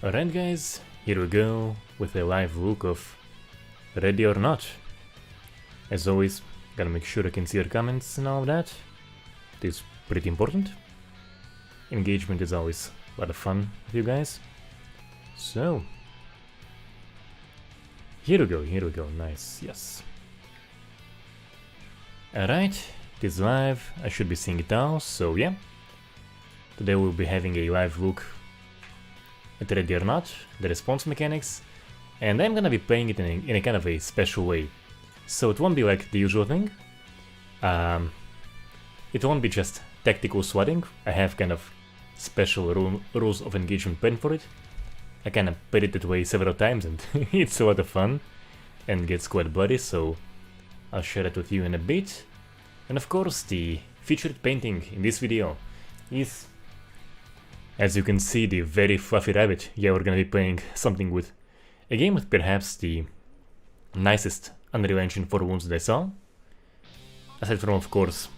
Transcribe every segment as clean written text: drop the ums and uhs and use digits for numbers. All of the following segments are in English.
Alright guys, here we go with a live look of Ready or Not. As always, gotta make sure I can see your comments and all of that. It is pretty important. Engagement is always a lot of fun with you guys. So, here we go, nice, yes. Alright, it is live, I should be seeing it now, so yeah. Today we'll be having a live look at Ready or Not, the response mechanics, and I'm gonna be playing it in a kind of a special way. So it won't be like the usual thing. It won't be just tactical swatting. I have kind of special rules of engagement planned for it. I kind of played it that way several times and it's a lot of fun and gets quite bloody, so I'll share it with you in a bit. And of course the featured painting in this video is, as you can see, the very fluffy rabbit. Yeah, we're gonna be playing something with a game with perhaps the nicest Unreal Engine 4 wounds that I saw. Aside from, of course,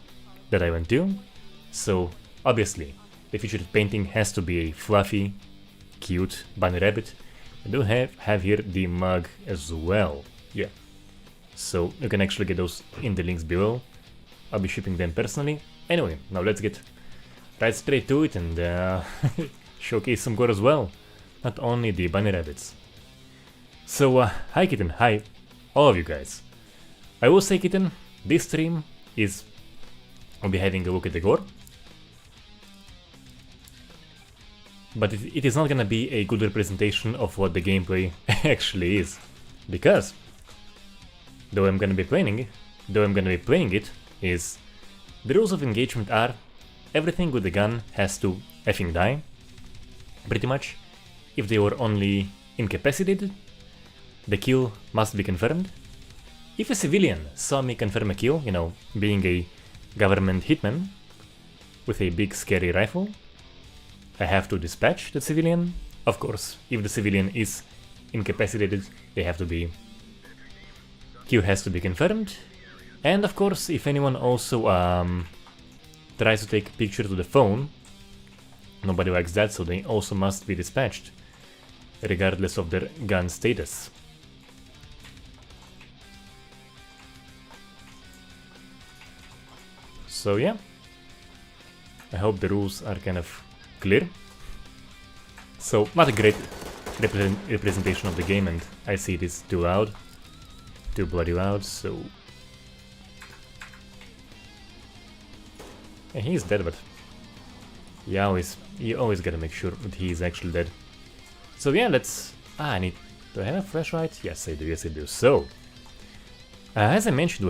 that I went to. So, obviously, the featured painting has to be a fluffy, cute bunny rabbit. I do have here the mug as well. Yeah. So, you can actually get those in the links below. I'll be shipping them personally. Anyway, now let's get right straight to it and showcase some gore as well, not only the bunny rabbits. So, hi Kitten, hi all of you guys. I will say, Kitten, this stream is, I'll be having a look at the gore, but it is not gonna be a good representation of what the gameplay actually is, because though I'm gonna be playing it, is the rules of engagement are everything with the gun has to effing die, pretty much. If they were only incapacitated, the kill must be confirmed. If a civilian saw me confirm a kill, you know, being a government hitman with a big scary rifle, I have to dispatch the civilian. Of course, if the civilian is incapacitated, kill has to be confirmed. And of course, if anyone also tries to take a picture to the phone, nobody likes that, so they also must be dispatched, regardless of their gun status. So yeah, I hope the rules are kind of clear. So, not a great representation of the game, and I see it is too loud, too bloody loud, so... Yeah, he's dead, but you always gotta make sure that he is actually dead. So yeah, let's... do I have a flashlight? Yes, I do. So, as I mentioned,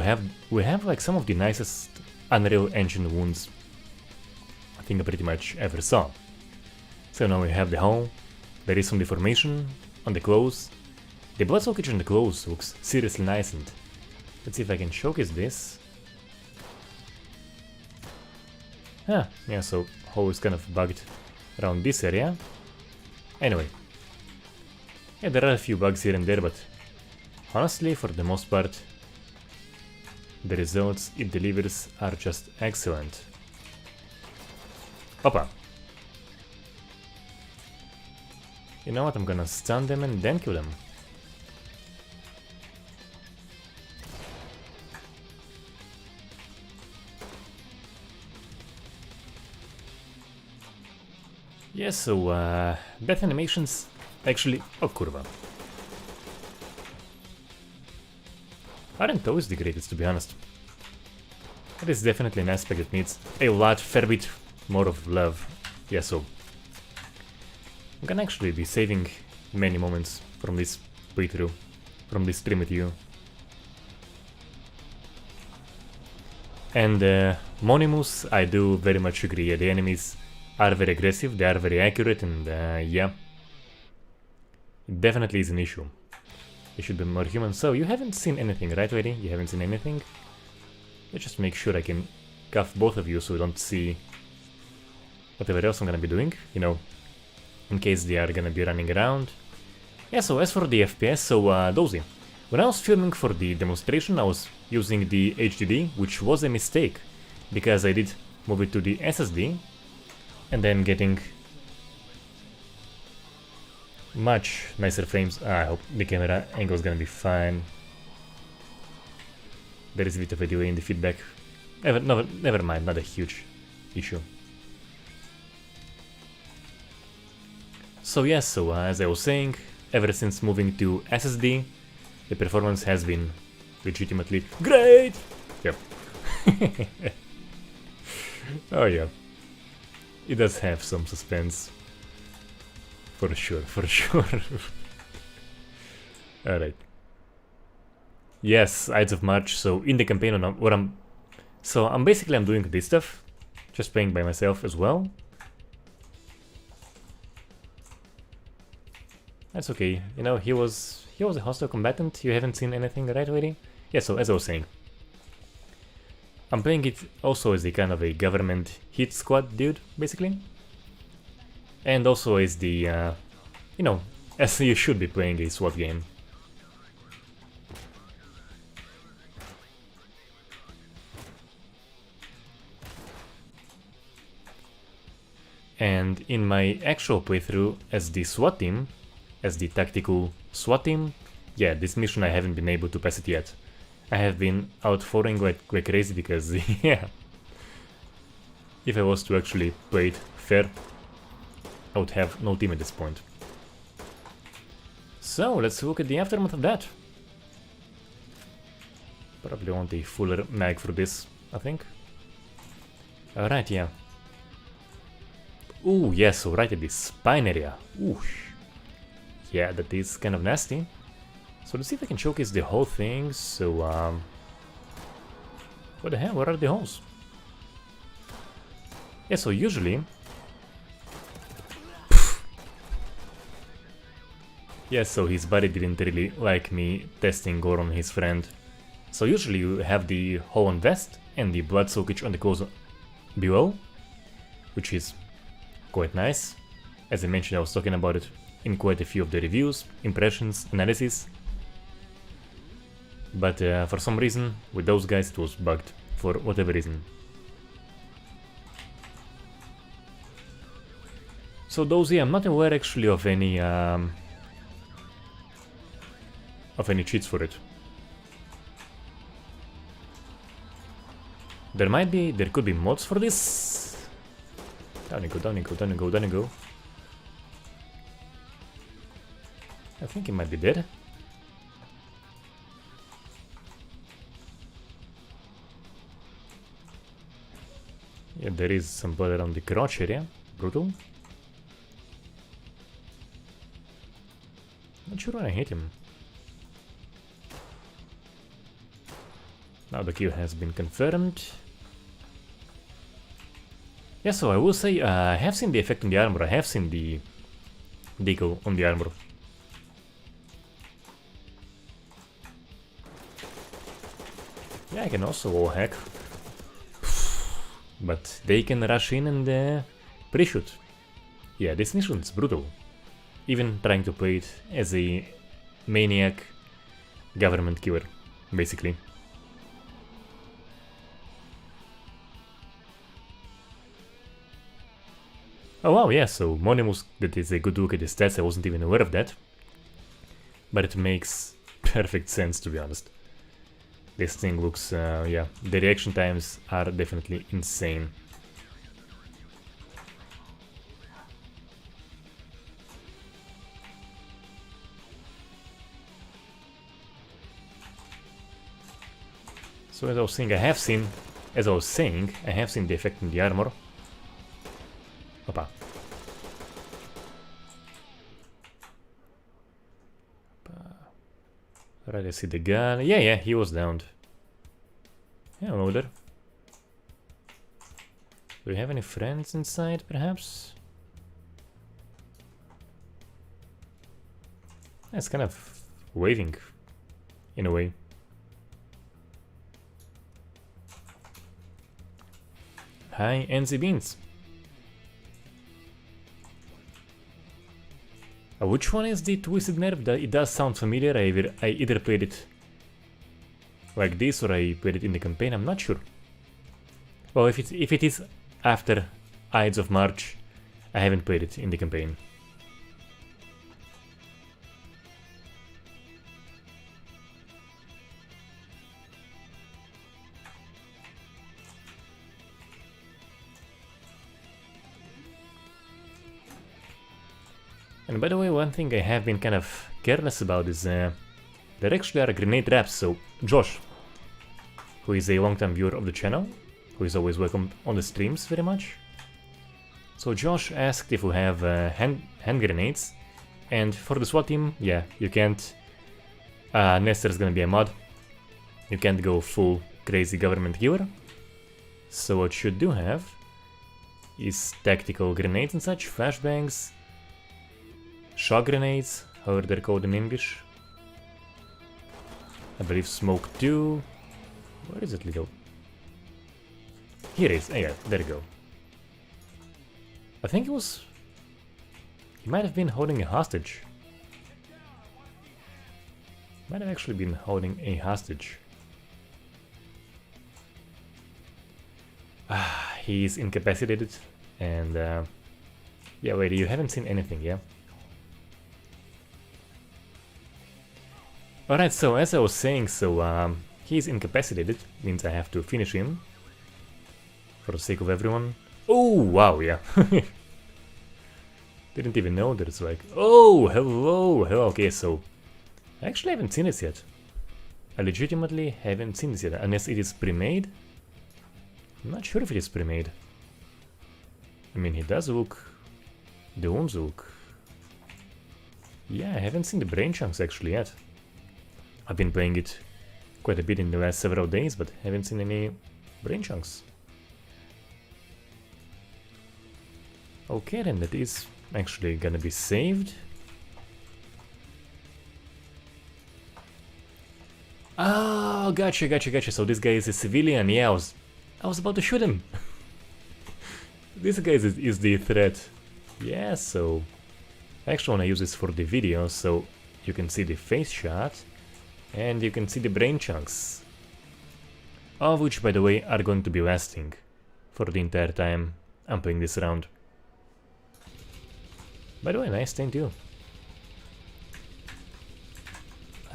we have like some of the nicest Unreal Engine wounds I think I pretty much ever saw. So now we have the hole, there is some deformation on the clothes. The blood soakage on the clothes looks seriously nice, and let's see if I can showcase this. Yeah, so hole is kind of bugged around this area. Anyway, yeah, there are a few bugs here and there, but honestly, for the most part, the results it delivers are just excellent. Opa! You know what, I'm gonna stun them and then kill them. Yeah, so, death animations actually... Oh, kurva. Aren't always the greatest, to be honest. It is definitely an aspect that needs a fair bit more of love. Yeah, so... I'm gonna actually be saving many moments from this playthrough, from this stream with you. And, Monimus, I do very much agree, yeah, the enemies are very aggressive, they are very accurate, and yeah, it definitely is an issue. They should be more human. So, you haven't seen anything, right, lady? You haven't seen anything? Let's just make sure I can cuff both of you so we don't see whatever else I'm gonna be doing, you know, in case they are gonna be running around. Yeah, so as for the FPS, so Dozy, when I was filming for the demonstration, I was using the HDD, which was a mistake, because I did move it to the SSD, and then getting Much nicer frames. I hope the camera angle is gonna be fine. There is a bit of a delay in the feedback. Never mind, not a huge issue. So yes, as I was saying, ever since moving to SSD, the performance has been legitimately great! Yep. Oh yeah. It does have some suspense. For sure, for sure. Alright. Yes, Ides of March, so in the campaign I'm basically doing this stuff. Just playing by myself as well. That's okay, you know, he was a hostile combatant. You haven't seen anything, right, already? Yeah, so as I was saying, I'm playing it also as a kind of a government hit squad dude, basically. And also as the, you know, as you should be playing a SWAT game. And in my actual playthrough as the SWAT team, as the tactical SWAT team, yeah, this mission I haven't been able to pass it yet. I have been out following like crazy because, yeah, if I was to actually play it fair, I would have no team at this point. So, let's look at the aftermath of that. Probably want a fuller mag for this, I think. Alright, yeah. Ooh, yes, so right at the spine area. Ooh. Yeah, that is kind of nasty. So let's see if I can showcase the whole thing. So, what the hell? Where are the holes? Yeah, so usually... yeah, so his body didn't really like me testing gore on his friend. So usually you have the hole on vest and the blood soakage on the clothes below, which is quite nice. As I mentioned, I was talking about it in quite a few of the reviews, impressions, analysis. But for some reason, with those guys it was bugged, for whatever reason. So those, yeah, I'm not aware actually of any cheats for it. There could be mods for this. Down you go, down you go, down you go, down you go. I think he might be dead. Yeah, there is some blood around the crotch area. Brutal. Not sure when I hit him. Now the kill has been confirmed. Yeah, so I will say I have seen the effect on the armor. I have seen the decal on the armor. Yeah, I can also wall hack. But they can rush in and pre-shoot. Yeah, this mission is brutal. Even trying to play it as a maniac government killer, basically. Oh wow, yeah, so Monimus, that is a good look at the stats, I wasn't even aware of that. But it makes perfect sense, to be honest. This thing looks, yeah, the reaction times are definitely insane. So as I was saying, I have seen the effect in the armor. Opa. Right, I see the gun. Yeah, he was downed. Hello there. Do we have any friends inside, perhaps? It's kind of waving, in a way. Hi, NZ Beans. Which one is the Twisted Nerve? It does sound familiar. I either played it like this or I played it in the campaign. I'm not sure. Well, if it is after Ides of March, I haven't played it in the campaign. And by the way, one thing I have been kind of careless about is there actually are grenade traps, so Josh, who is a long-time viewer of the channel, who is always welcome on the streams very much. So Josh asked if we have hand grenades, and for the SWAT team, yeah, you can't, unless there's gonna be a mod, you can't go full crazy government giver. So what you do have is tactical grenades and such, flashbangs, shock grenades, however they're called in English. I believe smoke too. Where is it, little? Here it is. Oh, yeah, there you go. I think it was... He might have been holding a hostage. Might have actually been holding a hostage. He's incapacitated, and yeah, wait, you haven't seen anything, yeah? Alright, so as I was saying, so he's incapacitated, means I have to finish him. For the sake of everyone. Oh, wow, yeah. Didn't even know that it's like... Oh, hello, hello, okay, so... I actually haven't seen this yet. I legitimately haven't seen this yet, unless it is pre-made. I'm not sure if it is pre-made. I mean, he does look... The wounds look... Yeah, I haven't seen the brain chunks actually yet. I've been playing it quite a bit in the last several days, but haven't seen any brain chunks. Okay, then that is actually gonna be saved. Oh, gotcha. So this guy is a civilian. Yeah, I was about to shoot him. This guy is the threat. Yeah, so I actually want to use this for the video, so you can see the face shot and you can see the brain chunks, all of which, by the way, are going to be lasting for the entire time I'm playing this round. By the way, nice, thank you.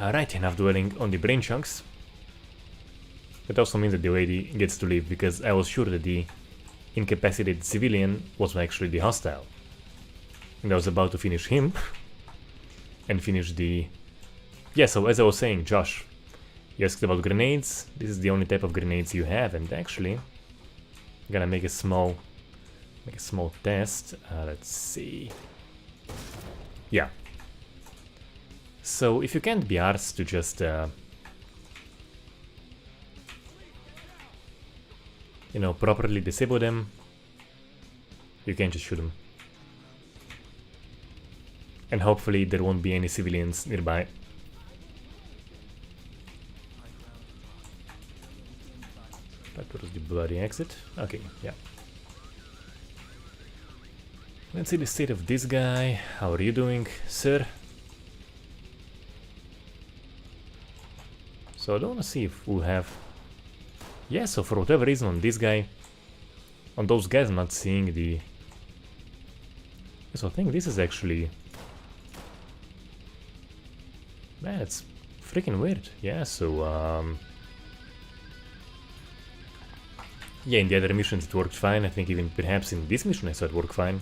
Alright, enough dwelling on the brain chunks. That also means that the lady gets to live, because I was sure that the incapacitated civilian was actually the hostile. And I was about to finish him and finish the... Yeah, so as I was saying, Josh, you asked about grenades. This is the only type of grenades you have, and actually I'm gonna make a small test. Let's see. Yeah. So if you can't be arsed to just you know, properly disable them, you can just shoot them. And hopefully there won't be any civilians nearby. That was the bloody exit. Okay, yeah. Let's see the state of this guy. How are you doing, sir? So I don't want to see if we'll have... Yeah, so for whatever reason on this guy, on those guys I'm not seeing the... So I think this is actually... Man, it's freaking weird. Yeah, so yeah, in the other missions it worked fine. I think even perhaps in this mission I saw it work fine.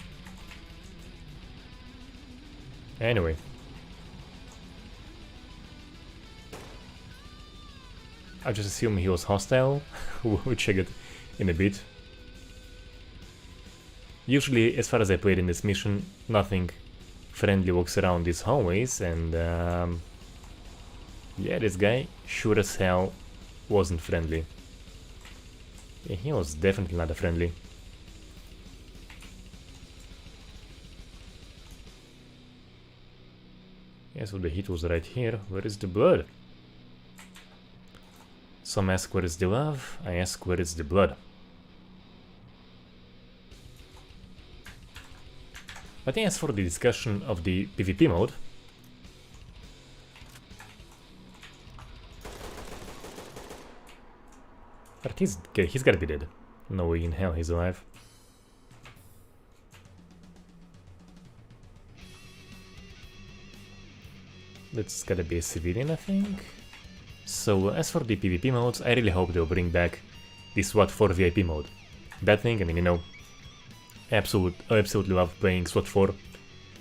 Anyway. I just assume he was hostile, we'll check it in a bit. Usually, as far as I played in this mission, nothing friendly walks around these hallways, and yeah, this guy sure as hell wasn't friendly. Yeah, he was definitely not a friendly. Yeah, so the hit was right here. Where is the blood? Some ask where is the love, I ask where is the blood. But as for the discussion of the PvP mode, but he's gotta be dead. No way in hell he's alive. That's gotta be a civilian, I think. So as for the PvP modes, I really hope they'll bring back the SWAT 4 VIP mode. That thing, I mean, you know, I absolutely love playing SWAT 4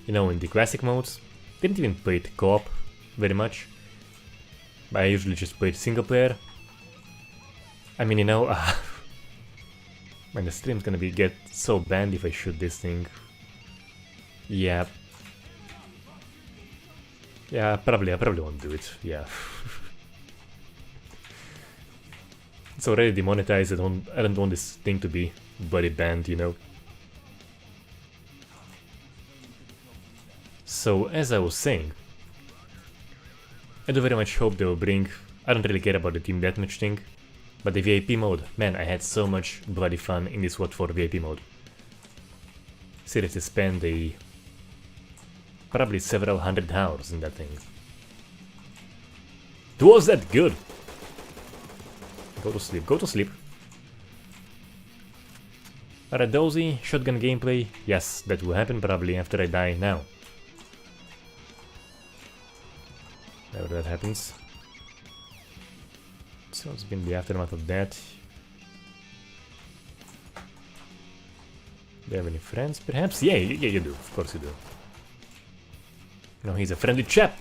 you know, in the classic modes. Didn't even play it co-op very much. I usually just played single player. I mean, you know, man, the stream's gonna get so banned if I shoot this thing. Yeah. Yeah, I probably won't do it, yeah. It's already demonetized, I don't want this thing to be bloody banned, you know. So, as I was saying, I do very much hope they will bring... I don't really care about the team deathmatch thing, but the VIP mode, man, I had so much bloody fun in this WOT 4 VIP mode. Seriously spent probably several hundred hours in that thing. Was that good? Go to sleep, go to sleep. Alright, Dozy, shotgun gameplay. Yes, that will happen probably after I die now. Whenever that happens. So it's been the aftermath of that. Do you have any friends, perhaps? Yeah, you do. Of course you do. No, he's a friendly chap!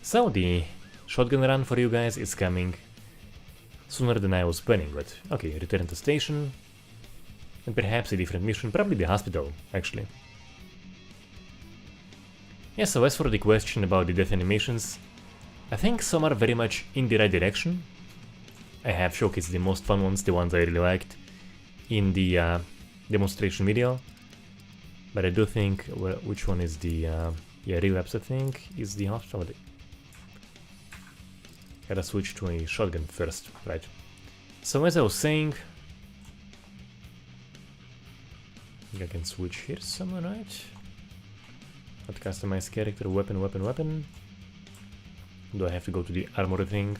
So, the shotgun run for you guys is coming sooner than I was planning, but okay, return to station. And perhaps a different mission, probably the hospital, actually. Yeah, so as for the question about the death animations, I think some are very much in the right direction. I have showcased the most fun ones, the ones I really liked, in the demonstration video. But I do think, well, which one is the, yeah, relapse I think, is the hospital. Gotta switch to a shotgun first, right. So as I was saying, I think I can switch here somewhere, right? Not customize character, weapon, weapon, weapon. Do I have to go to the armor thing?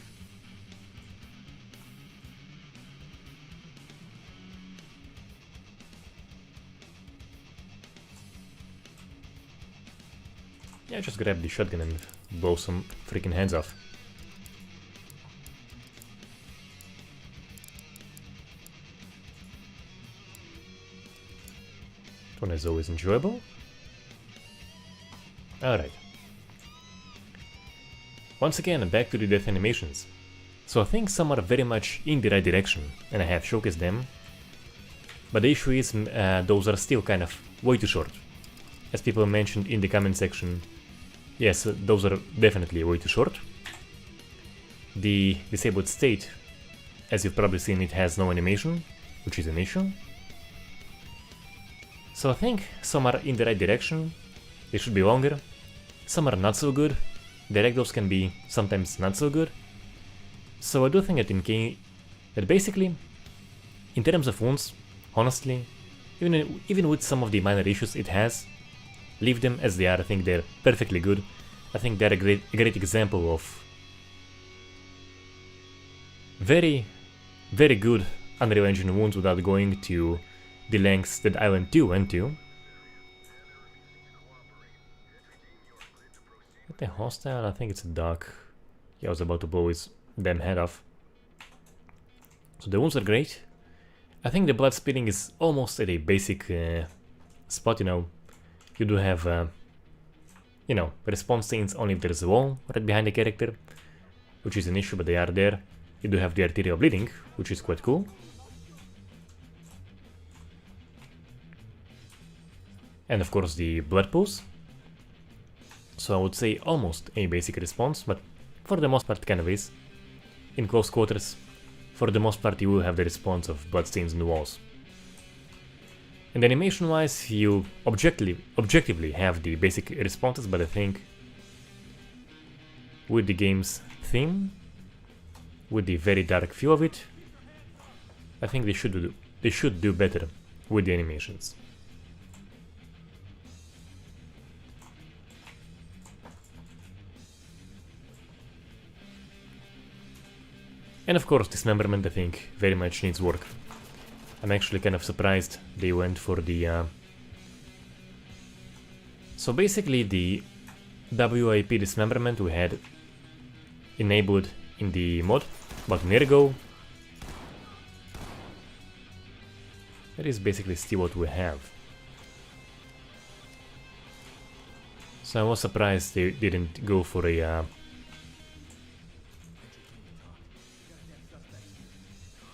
Yeah, just grab the shotgun and blow some freaking heads off. That one is always enjoyable. Alright. Once again, back to the death animations. So I think some are very much in the right direction, and I have showcased them. But the issue is, those are still kind of way too short. As people mentioned in the comment section, yes, those are definitely way too short. The disabled state, as you've probably seen, it has no animation, which is an issue. So I think some are in the right direction, they should be longer. Some are not so good, the ragdolls can be sometimes not so good. So I do think that basically, in terms of wounds, honestly, even with some of the minor issues it has, leave them as they are. I think they're perfectly good. I think they're a great example of very, very good Unreal Engine wounds without going to the lengths that Island 2 went to. Is that a hostile? I think it's a dog. Yeah, I was about to blow his damn head off. So the wounds are great. I think the blood spitting is almost at a basic spot, you know. You do have, you know, response scenes only if there's a wall right behind the character, which is an issue, but they are there. You do have the arterial bleeding, which is quite cool. And of course the blood pools. So I would say almost a basic response, but for the most part kind of is. In close quarters, for the most part you will have the response of bloodstains on the walls. And animation wise you objectively have the basic responses, but I think with the game's theme, with the very dark feel of it, I think they should do better with the animations. And of course, Dismemberment, I think, very much needs work. I'm actually kind of surprised they went for the... So basically the WIP Dismemberment we had enabled in the mod about a year ago. That is basically still what we have. So I was surprised they didn't go for a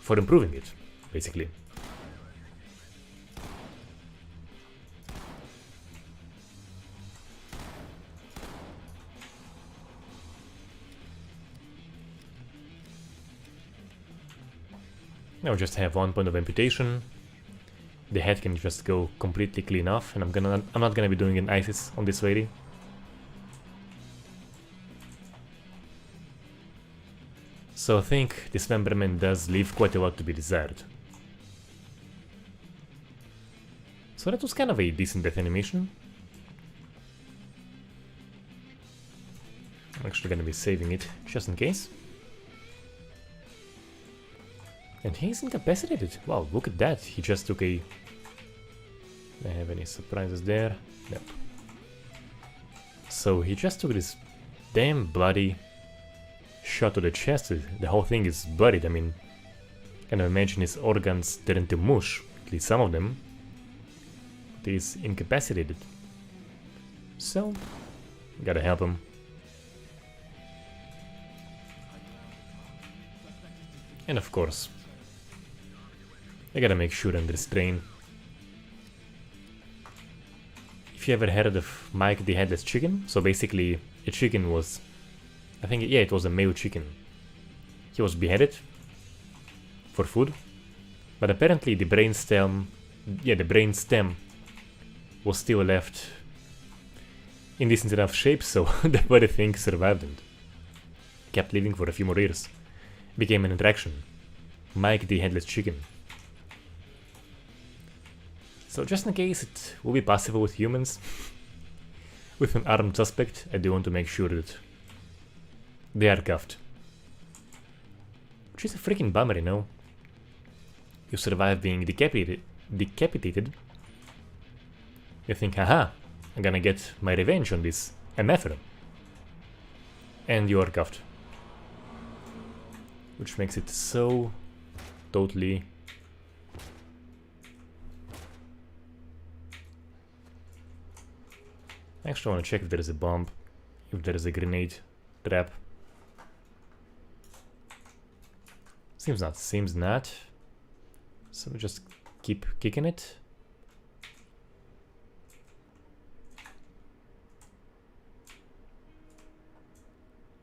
for improving it, basically. Now just have 1 point of amputation. The head can just go completely clean off, and I'm not gonna be doing an ISIS on this lady. So I think Dismemberment does leave quite a lot to be desired. So that was kind of a decent death animation. I'm actually gonna be saving it just in case. And he's incapacitated. Wow, look at that. He just took a... Do I have any surprises there? Nope. So he just took this damn bloody shot to the chest. The whole thing is bloodied. I mean, can you imagine his organs turned to mush? At least some of them. But he's incapacitated. So, gotta help him. And of course, I gotta make sure and restrain. If you ever heard of Mike the Headless Chicken, so basically a chicken was, I think, yeah, it was a male chicken. He was beheaded for food, but apparently the brainstem, yeah, the brainstem was still left in decent enough shape, so the bloody thing survived and kept living for a few more years. Became an attraction. Mike the Headless Chicken. So just in case it will be possible with humans, with an armed suspect, I do want to make sure that they are cuffed. Which is a freaking bummer, you know? You survive being decapitated. You think, haha, I'm gonna get my revenge on this MFer. And you are cuffed. Which makes it so totally... I actually want to check if there is a bomb, if there is a grenade trap. Seems not. So we just keep kicking it.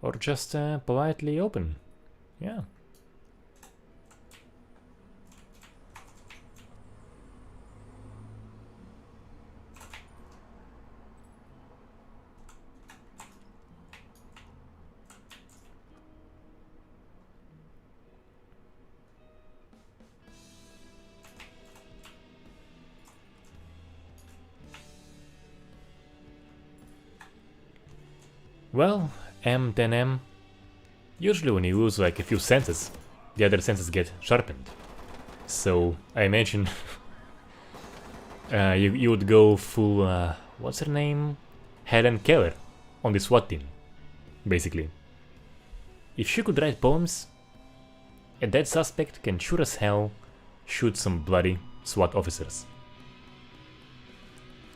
Or just politely open. Yeah. Well, M10M. Usually when you lose like a few senses, the other senses get sharpened. So I imagine you would go full, what's her name? Helen Keller on the SWAT team, basically. If she could write poems, a dead suspect can sure as hell shoot some bloody SWAT officers.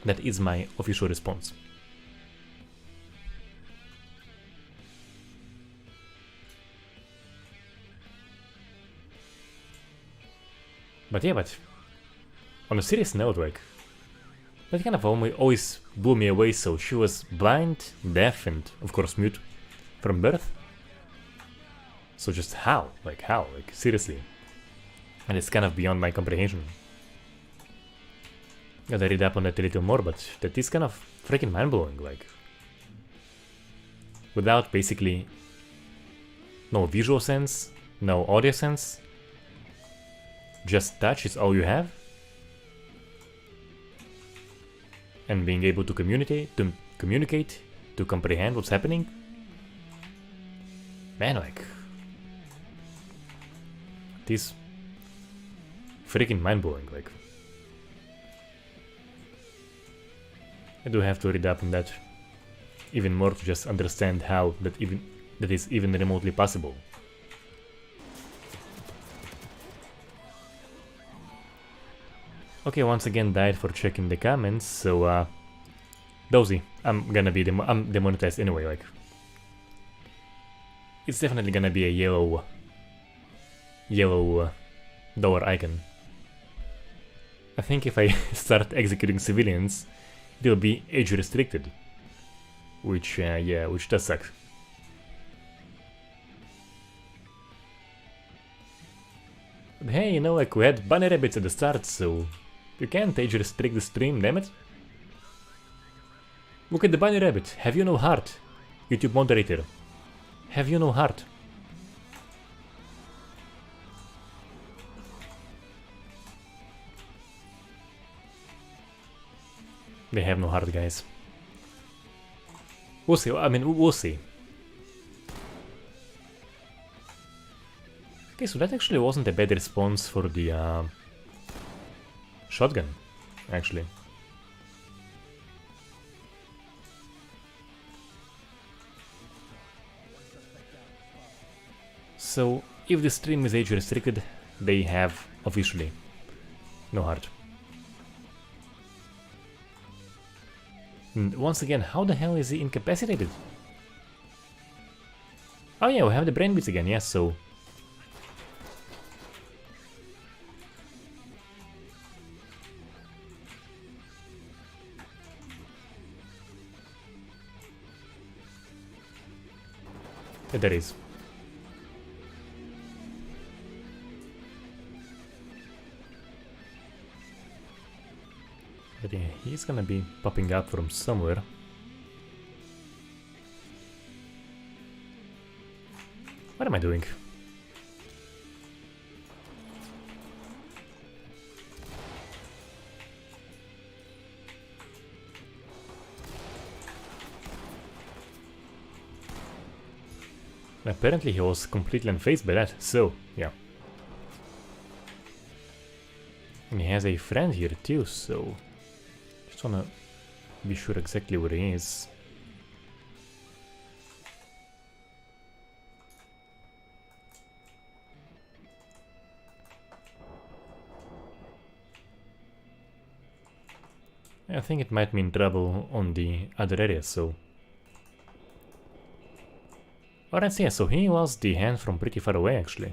That is my official response. But yeah, but on a serious note, like, that kind of always blew me away. So she was blind, deaf, and of course mute from birth. So just how? Like how? Like seriously. And it's kind of beyond my comprehension. Gotta read up on that a little more, but that is kind of freaking mind-blowing, like. Without basically no visual sense, no audio sense. Just touch is all you have, and being able to communicate, to comprehend what's happening. Man, like, this freaking mind-blowing. Like, I do have to read up on that even more to just understand how that is even remotely possible. Okay, once again died for checking the comments, so Dozy, I'm gonna be I'm demonetized anyway, like. It's definitely gonna be a yellow dollar icon. I think if I start executing civilians, it'll be age restricted. Which, yeah, which does suck. But hey, you know, like, we had bunny rabbits at the start, so you can't age restrict the stream, damn it. Look at the bunny rabbit, have you no heart? YouTube moderator. Have you no heart? They have no heart, guys. We'll see, I mean, we'll see. Okay, so that actually wasn't a bad response for the shotgun, actually. So, if the stream is age restricted, they have officially no heart. And once again, how the hell is he incapacitated? Oh yeah, we have the brain beats again, yes, so... Yeah, there is. But yeah, he's gonna be popping up from somewhere. What am I doing? Apparently he was completely unfazed by that, so, yeah. And he has a friend here too, so... Just wanna be sure exactly where he is. I think it might mean trouble on the other area, so... Alright, yeah, so he lost the hand from pretty far away, actually.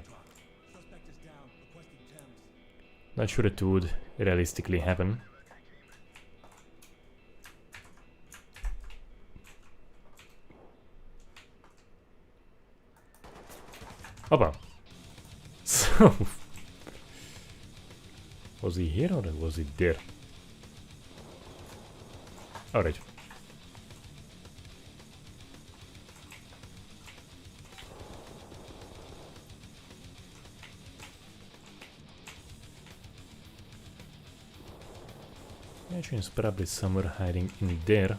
Not sure it would realistically happen. Opa! So... Was he here or was he there? Alright. Actually, it's probably somewhere hiding in there.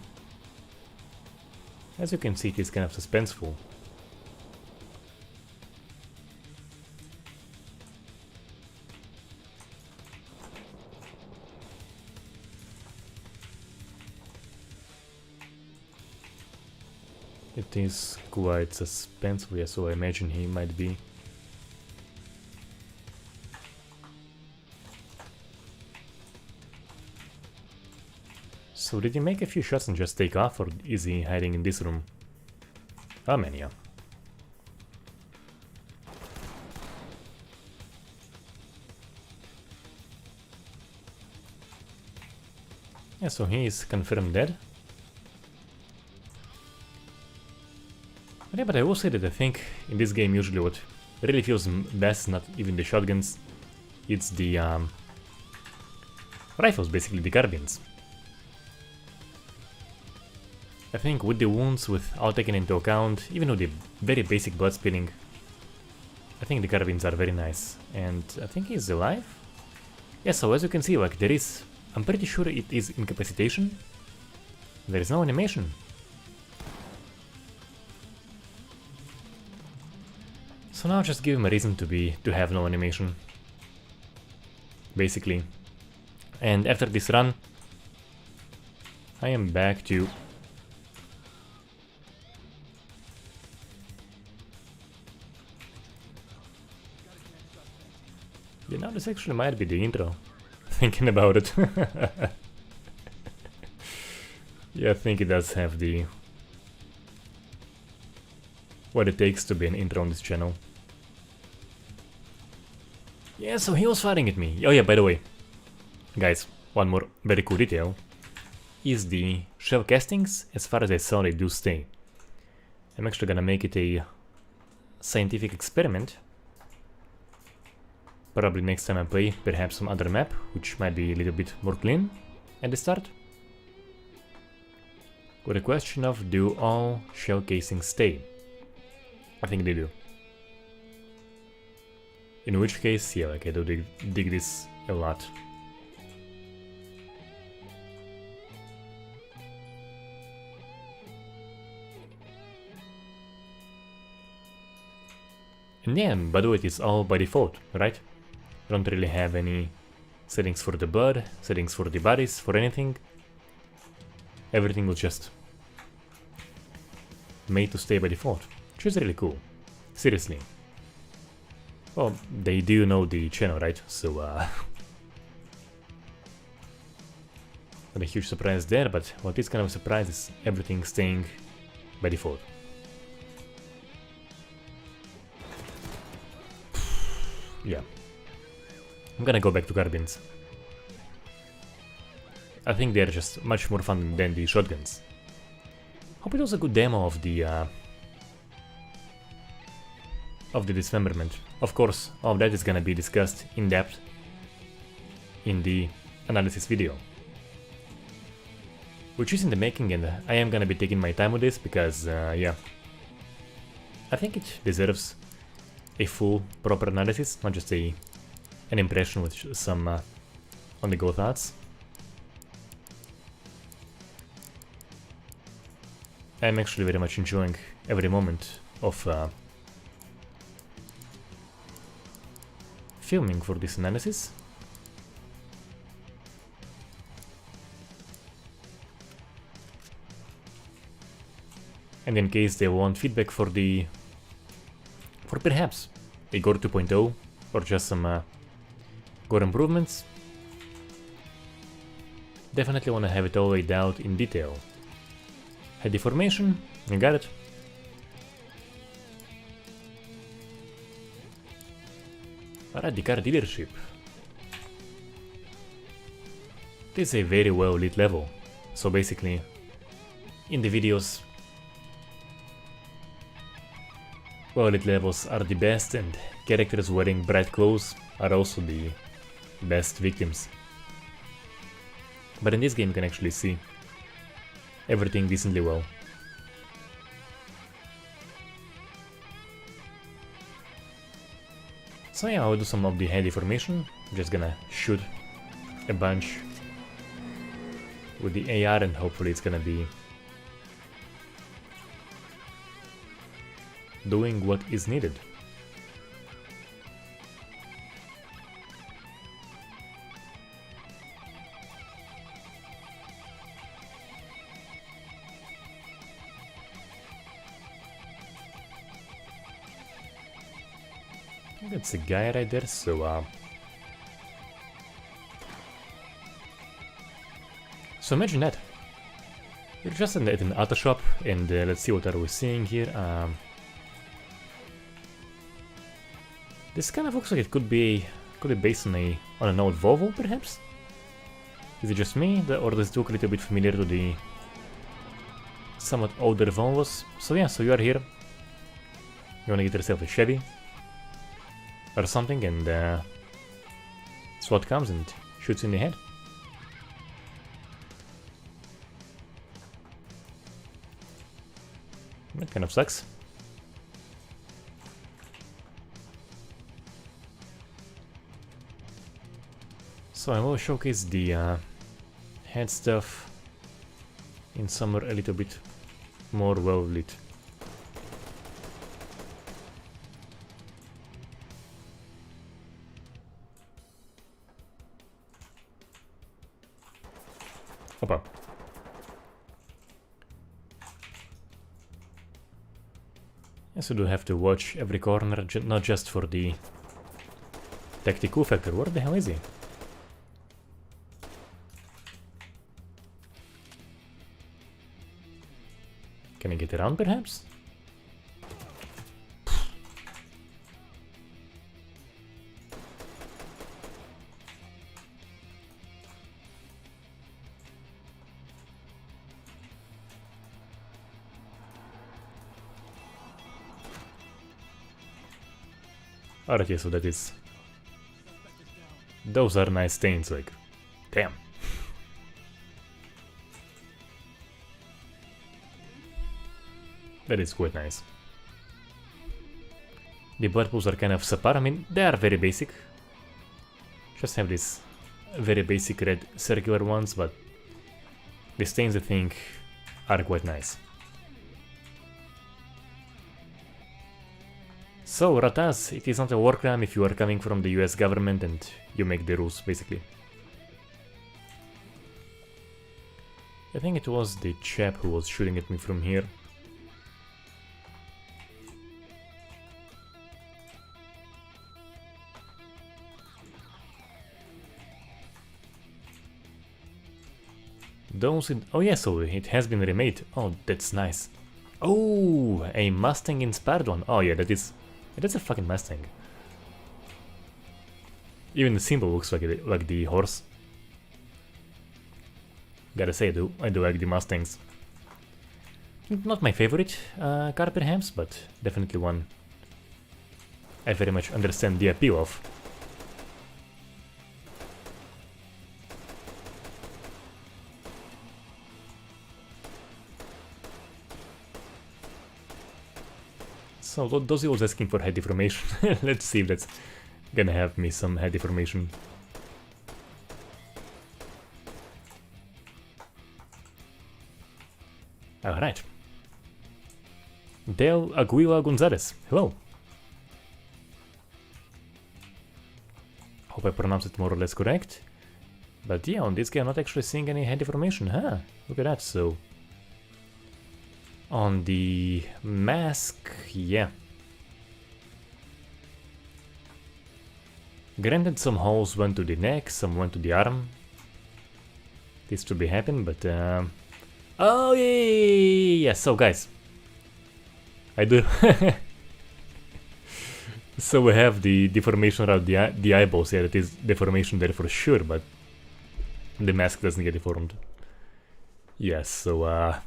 As you can see, it is kind of suspenseful. It is quite suspenseful, yeah, so I imagine he might be. So did he make a few shots and just take off, or is he hiding in this room? Oh man, yeah. Yeah, so he is confirmed dead. Yeah, but I will say that I think in this game usually what really feels best, not even the shotguns, it's the rifles, basically the carbines. I think with the wounds, without taking into account, even with the very basic blood spilling, I think the carbines are very nice. And I think he's alive? Yeah, so as you can see, like there is, I'm pretty sure it is incapacitation. There is no animation. So now just give him a reason to have no animation. Basically. And after this run, I am back to... Yeah, now this actually might be the intro. Thinking about it. Yeah, I think it does have the... what it takes to be an intro on this channel. Yeah, so he was firing at me. Oh yeah, by the way, guys, one more very cool detail is the shell castings. As far as I saw, they do stay. I'm actually gonna make it a scientific experiment. Probably next time I play, perhaps some other map, which might be a little bit more clean at the start. With a question of, do all shell casings stay? I think they do. In which case, yeah, like I do dig this a lot. And yeah, by the way, it's all by default, right? You don't really have any settings for the blood, settings for the bodies, for anything. Everything was just made to stay by default, which is really cool. Seriously. Well, they do know the channel, right? So, not a huge surprise there, but what is kind of a surprise is everything staying by default. Yeah. I'm gonna go back to carbines. I think they're just much more fun than the shotguns. Hope it was a good demo of the Dismemberment. Of course, all of that is gonna be discussed in depth in the analysis video, which is in the making, and I am gonna be taking my time with this because, yeah, I think it deserves a full, proper analysis, not just an impression with some on-the-go thoughts. I'm actually very much enjoying every moment of filming for this analysis. And in case they want feedback for perhaps a gore 2.0 or just some gore improvements, definitely want to have it all laid out in detail. Head deformation, you got it. Alright, the car dealership. This is a very well lit level, so basically in the videos well lit levels are the best, and characters wearing bright clothes are also the best victims. But in this game you can actually see everything decently well. So yeah, I'll do some of the head deformation. I'm just gonna shoot a bunch with the AR and hopefully it's gonna be doing what is needed. That's a guy right there, so so imagine that. You're just at an auto shop, and let's see what are we seeing here. This kind of looks like it could be based on an old Volvo, perhaps. Is it just me, or does it look a little bit familiar to the somewhat older Volvos? So yeah, so you are here. You wanna get yourself a Chevy or something, and SWAT comes and shoots you in the head. That kind of sucks. So I will showcase the head stuff in somewhere a little bit more well lit. Opa. Yes, we do have to watch every corner, not just for the tactical factor. Where the hell is he? Can I get around perhaps? Alright, yeah, so that is... Those are nice stains, like... Damn. That is quite nice. The blood pools are kind of subpar. I mean, they are very basic. Just have these very basic red circular ones, but the stains I think are quite nice. So, Rataz, it is not a war crime if you are coming from the US government and you make the rules, basically. I think it was the chap who was shooting at me from here. Oh yeah, so it has been remade. Oh, that's nice. Oh, a Mustang inspired one. Oh yeah, that's a fucking Mustang. Even the symbol looks like the horse. Gotta say, I do like the Mustangs. Not my favorite car perhaps, but definitely one I very much understand the appeal of. So Dozy was asking for head deformation. Let's see if that's gonna have me some head deformation. Alright. Del Aguila Gonzalez. Hello. Hope I pronounced it more or less correct. But yeah, on this guy I'm not actually seeing any head deformation. Huh, look at that. So on the mask, yeah. Granted, some holes went to the neck, some went to the arm. This should be happen, but oh yeah. So guys, I do. So we have the deformation around the eyeballs. Yeah, that is deformation there for sure, but the mask doesn't get deformed. Yes, so I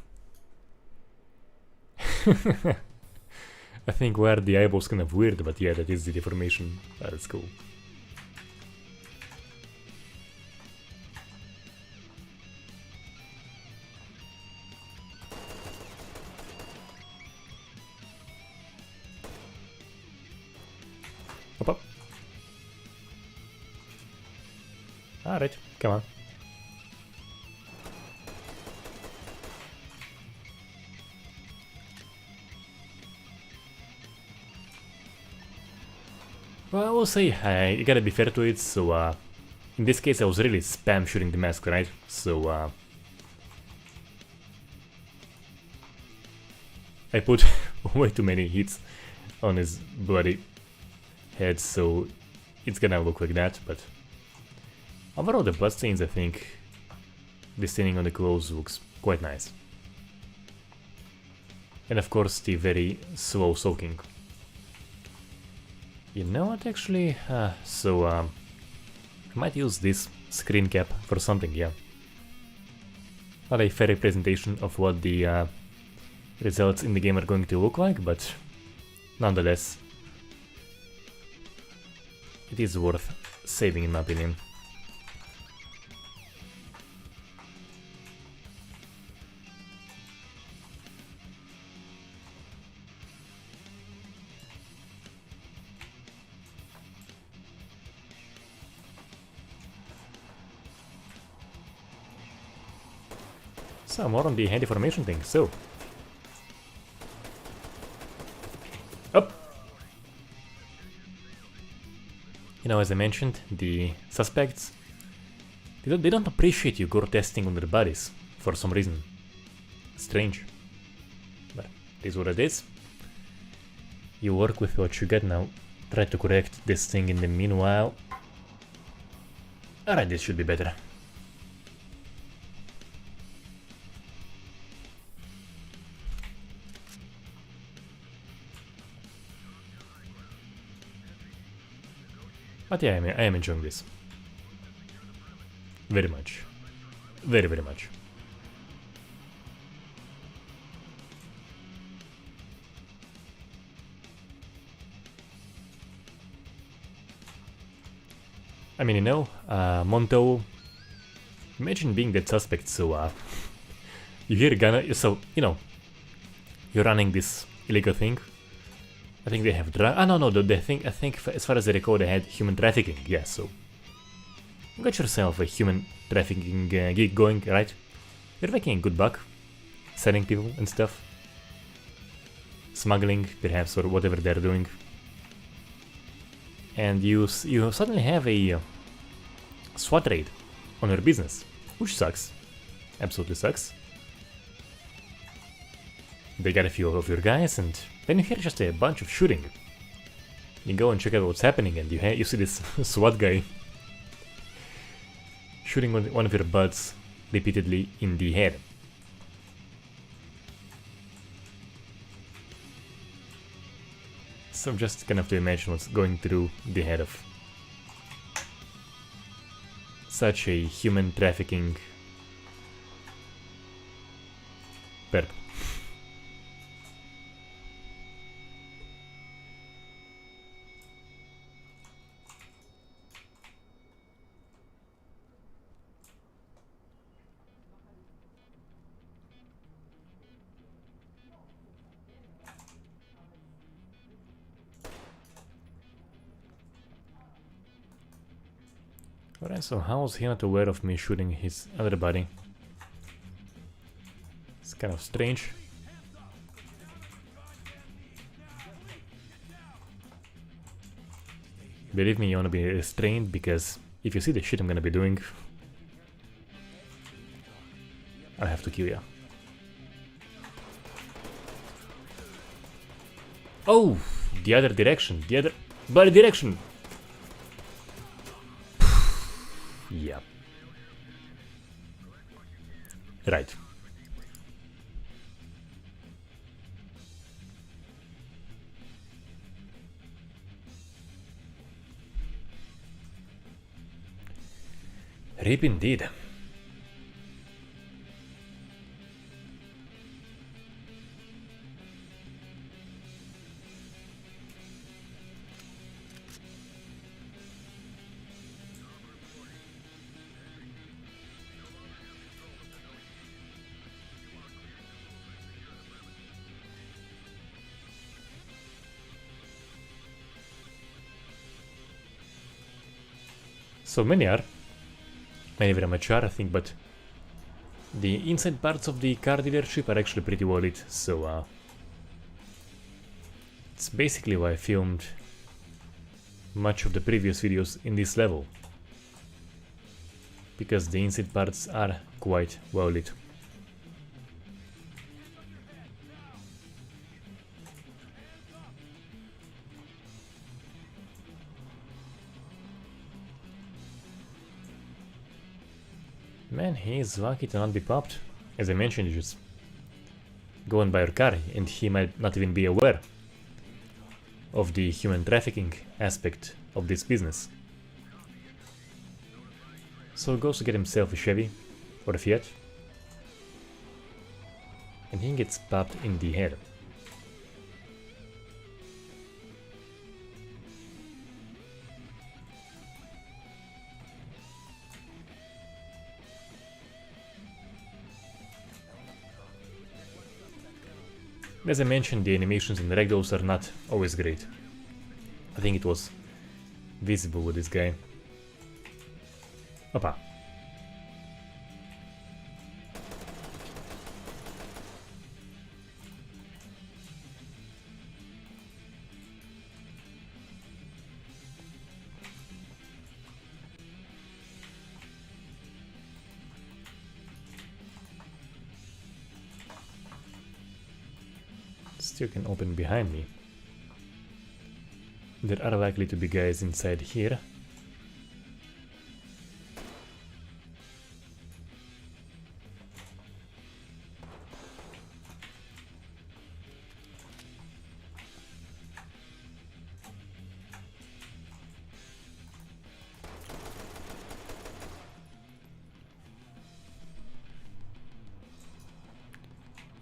think where the eyeball's kind of weird, but yeah, that is the deformation. That's cool. Hop up. Alright, come on. Well, I will say, you gotta be fair to it, so in this case I was really spam shooting the mask, right? So I put way too many hits on his bloody head, so it's gonna look like that, but overall the bloodstains, I think the staining on the clothes looks quite nice. And of course the very slow soaking. You know what, actually, I might use this screen cap for something, yeah. Not a fair representation of what the results in the game are going to look like, but nonetheless, it is worth saving in my opinion. So, more on the hand deformation thing, so... Up! You know, as I mentioned, the suspects, they don't appreciate you gore testing on their bodies, for some reason. Strange. But it is what it is. You work with what you get now. Try to correct this thing in the meanwhile. Alright, this should be better. But yeah, I am enjoying this. Very much. Very, very much. I mean, you know, Monto, imagine being that suspect, so, you hear a gun, so, you know, you're running this illegal thing. I think they have no, I think as far as I recall, they had human trafficking, yeah, so. You got yourself a human trafficking gig going, right? You're making a good buck, selling people and stuff. Smuggling, perhaps, or whatever they're doing. And you suddenly have a SWAT raid on your business, which sucks. Absolutely sucks. They got a few of your guys, and then you hear just a bunch of shooting. You go and check out what's happening, and you see this SWAT guy shooting one of your buds repeatedly in the head. So just kind of to imagine what's going through the head of such a human trafficking perp. Alright, so how was he not aware of me shooting his other buddy? It's kind of strange. Believe me, you wanna be restrained, because if you see the shit I'm gonna be doing, I have to kill you. Oh! The other direction! The other bloody direction! Yeah. Right. Rip indeed. So many very much are, I think, but the inside parts of the car dealership are actually pretty well lit, so it's basically why I filmed much of the previous videos in this level, because the inside parts are quite well lit. Man, he is lucky to not be popped. As I mentioned, you just go and buy your car, and he might not even be aware of the human trafficking aspect of this business. So he goes to get himself a Chevy or a Fiat, and he gets popped in the head. As I mentioned, the animations and ragdolls are not always great. I think it was visible with this guy. Opa. Still can open behind me. There are likely to be guys inside here.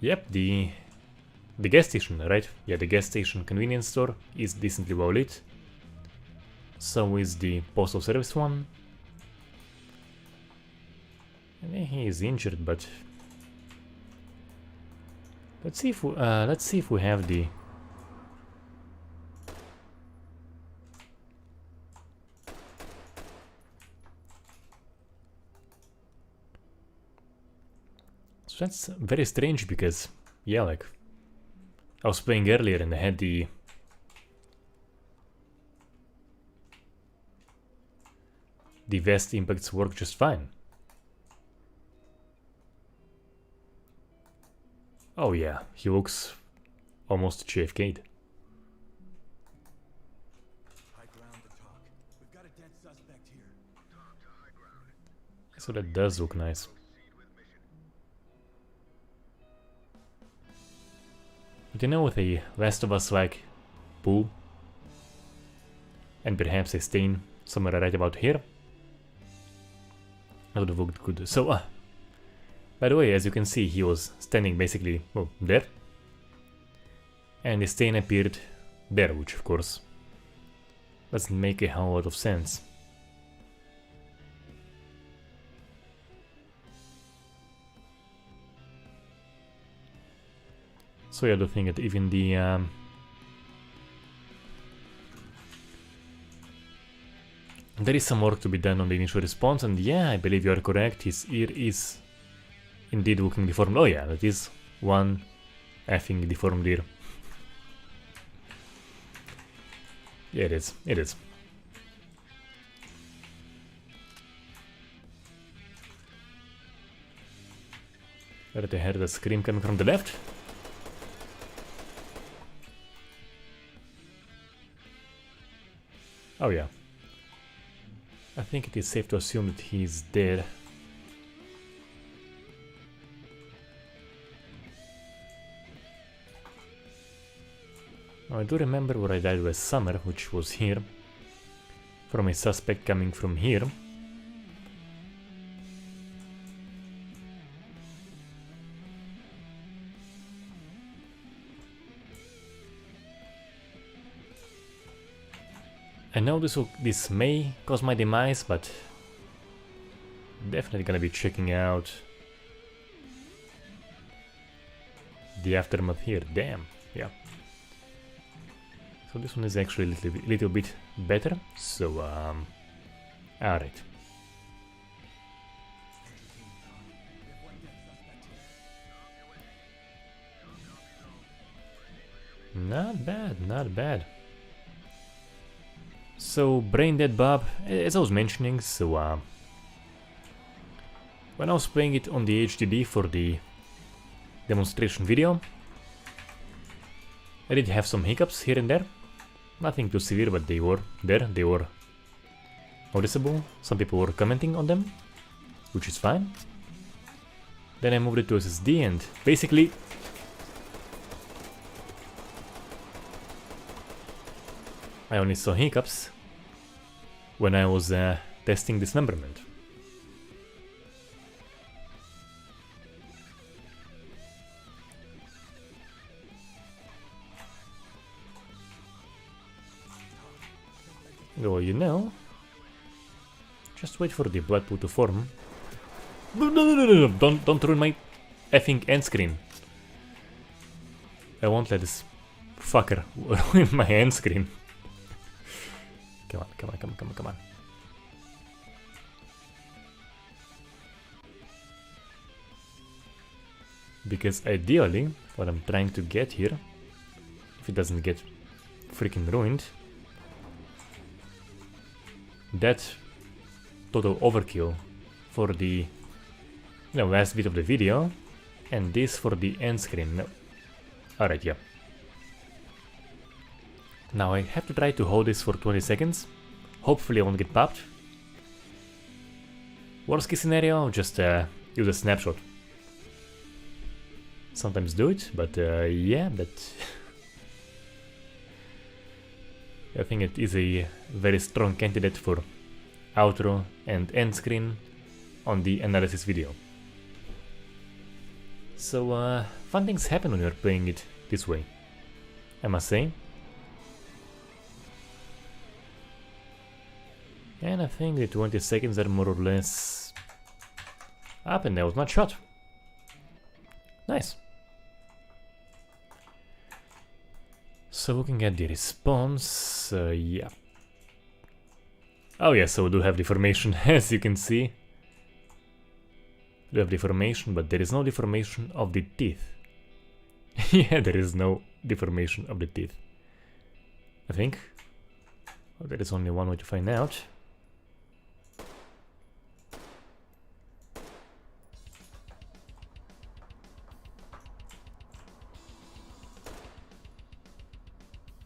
Yep, the gas station, right? Yeah, the gas station convenience store is decently well lit. So is the postal service one. And he is injured, but let's see if we have the So that's very strange because, yeah, like, I was playing earlier and I had the vest impacts work just fine. Oh yeah, he looks almost JFK'd. So that does look nice. But you know, with a Last of Us like pool and perhaps a stain somewhere right about here, that would have looked good. So, by the way, as you can see, he was standing basically, well, there. And the stain appeared there, which of course doesn't make a whole lot of sense. So yeah, I do think that even the there is some work to be done on the initial response, and yeah, I believe you are correct, his ear is indeed looking deformed. Oh yeah, that is one effing deformed ear. Yeah, it is, it is. Right, I heard a scream coming from the left. Oh yeah. I think it is safe to assume that he's dead. Now, I do remember where I died last summer, which was here. From a suspect coming from here. I know this may cause my demise, but definitely gonna be checking out the aftermath here. Damn, yeah. So this one is actually a little bit better. So, alright. Not bad, not bad. So, Brain Dead Bob, as I was mentioning, so when I was playing it on the HDD for the demonstration video, I did have some hiccups here and there. Nothing too severe, but they were there, they were noticeable. Some people were commenting on them, which is fine. Then I moved it to SSD and basically I only saw hiccups when I was testing Dismemberment. Well, you know, just wait for the blood pool to form. No, don't ruin my effing end screen. I won't let this fucker ruin my end screen. Come on. Because ideally, what I'm trying to get here, if it doesn't get freaking ruined, that total overkill for the last bit of the video, and this for the end screen. No. Alright, yeah. Now I have to try to hold this for 20 seconds. Hopefully I won't get popped. Worst case scenario, I'll just use a snapshot. Sometimes do it, but yeah, that I think it is a very strong candidate for outro and end screen on the analysis video. So, fun things happen when you're playing it this way, I must say. And I think the 20 seconds are more or less up, and that was not shot. Nice. So looking at the response, yeah. Oh yeah, so we do have deformation, as you can see. We have deformation, but there is no deformation of the teeth. Yeah, there is no deformation of the teeth. I think. Well, there is only one way to find out.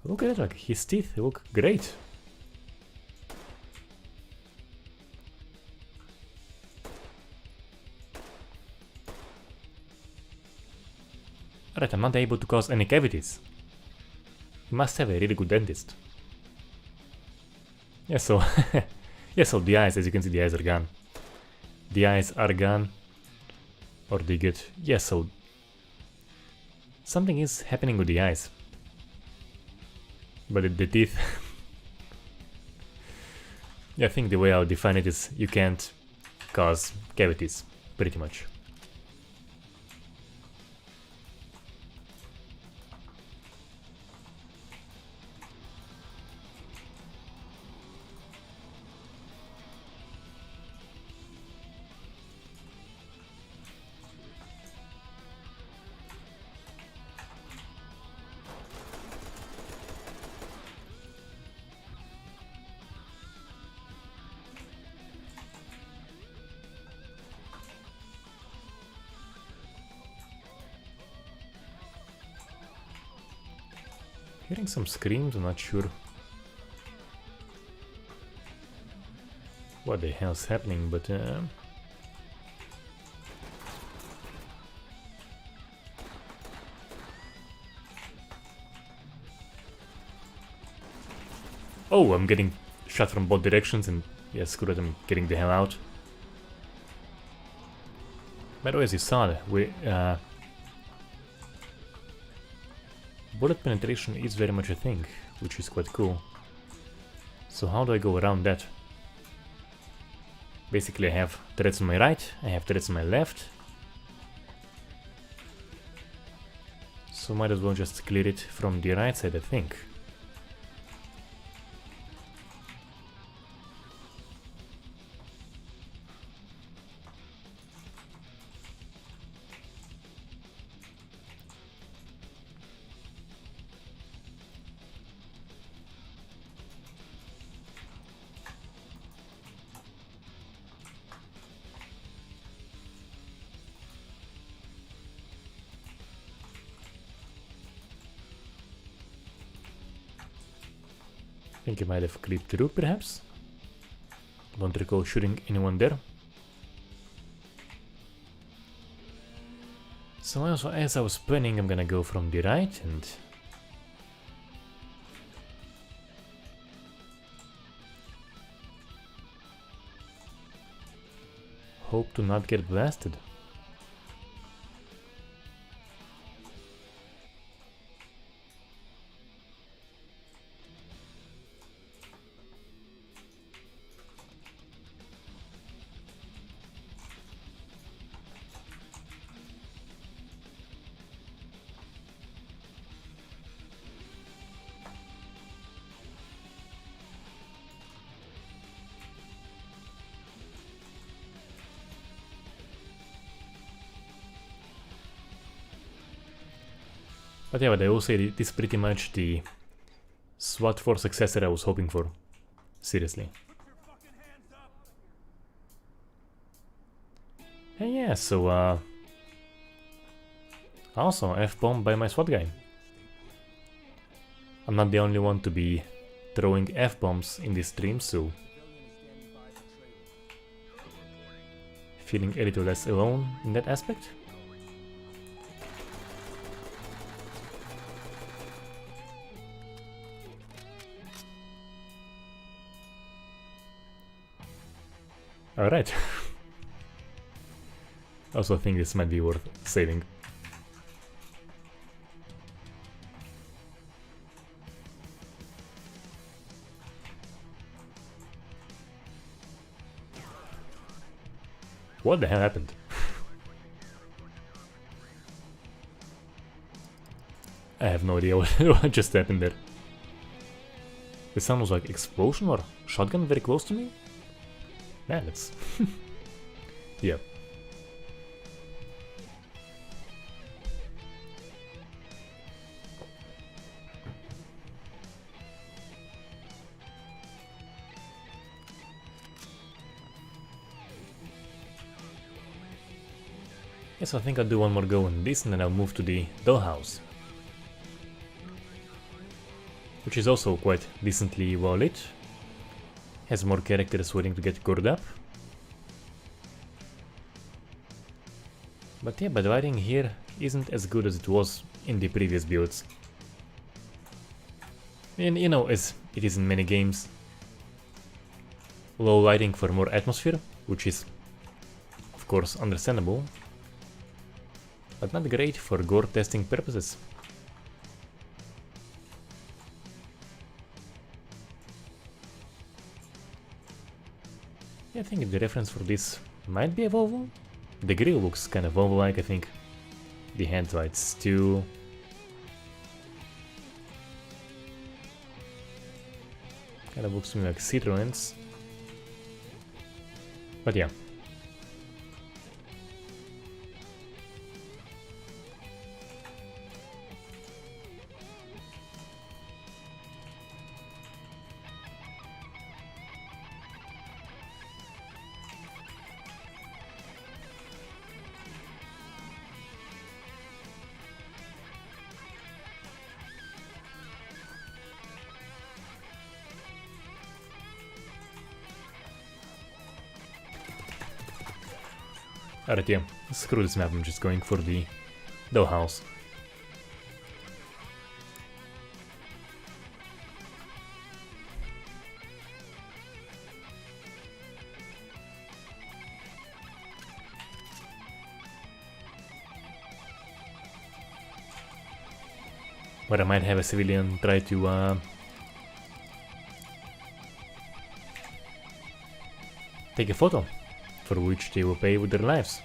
Look at it, like his teeth look great. Alright, I'm not able to cause any cavities. You must have a really good dentist. Yeah, so yeah, so the eyes, as you can see, the eyes are gone. The eyes are gone. Or they get, yeah, so something is happening with the eyes. But the teeth, yeah, I think the way I'll define it is you can't cause cavities, pretty much. Hearing some screams, I'm not sure what the hell's happening, but oh, I'm getting shot from both directions, and yeah, screw it, I'm getting the hell out. By the way, as you saw, bullet penetration is very much a thing, which is quite cool. So how do I go around that? Basically, I have turrets on my right, I have turrets on my left. So might as well just clear it from the right side, I think. I think I might have clipped through, perhaps. Don't recall shooting anyone there. So also, as I was planning, I'm gonna go from the right and hope to not get blasted. But yeah, but I will say this is pretty much the SWAT 4 successor I was hoping for. Seriously. And yeah, so also F-bomb by my SWAT guy. I'm not the only one to be throwing F-bombs in this stream, so feeling a little less alone in that aspect. Alright. Also think this might be worth saving. What the hell happened? I have no idea what just happened there. The sound was like explosion or shotgun very close to me? Man, it's... yeah. Yes, I think I'll do one more go on this and then I'll move to the Dollhouse, which is also quite decently well lit. Has more characters waiting to get gored up. But yeah, but lighting here isn't as good as it was in the previous builds. And you know, as it is in many games, low lighting for more atmosphere, which is of course understandable, but not great for gore testing purposes. I think the reference for this might be a Volvo. The grill looks kind of Volvo-like, I think. The headlights too. Kind of looks to me like Citroens. But yeah. Alright, yeah, screw this map, I'm just going for the Dollhouse. Where I might have a civilian try to take a photo, for which they will pay with their lives.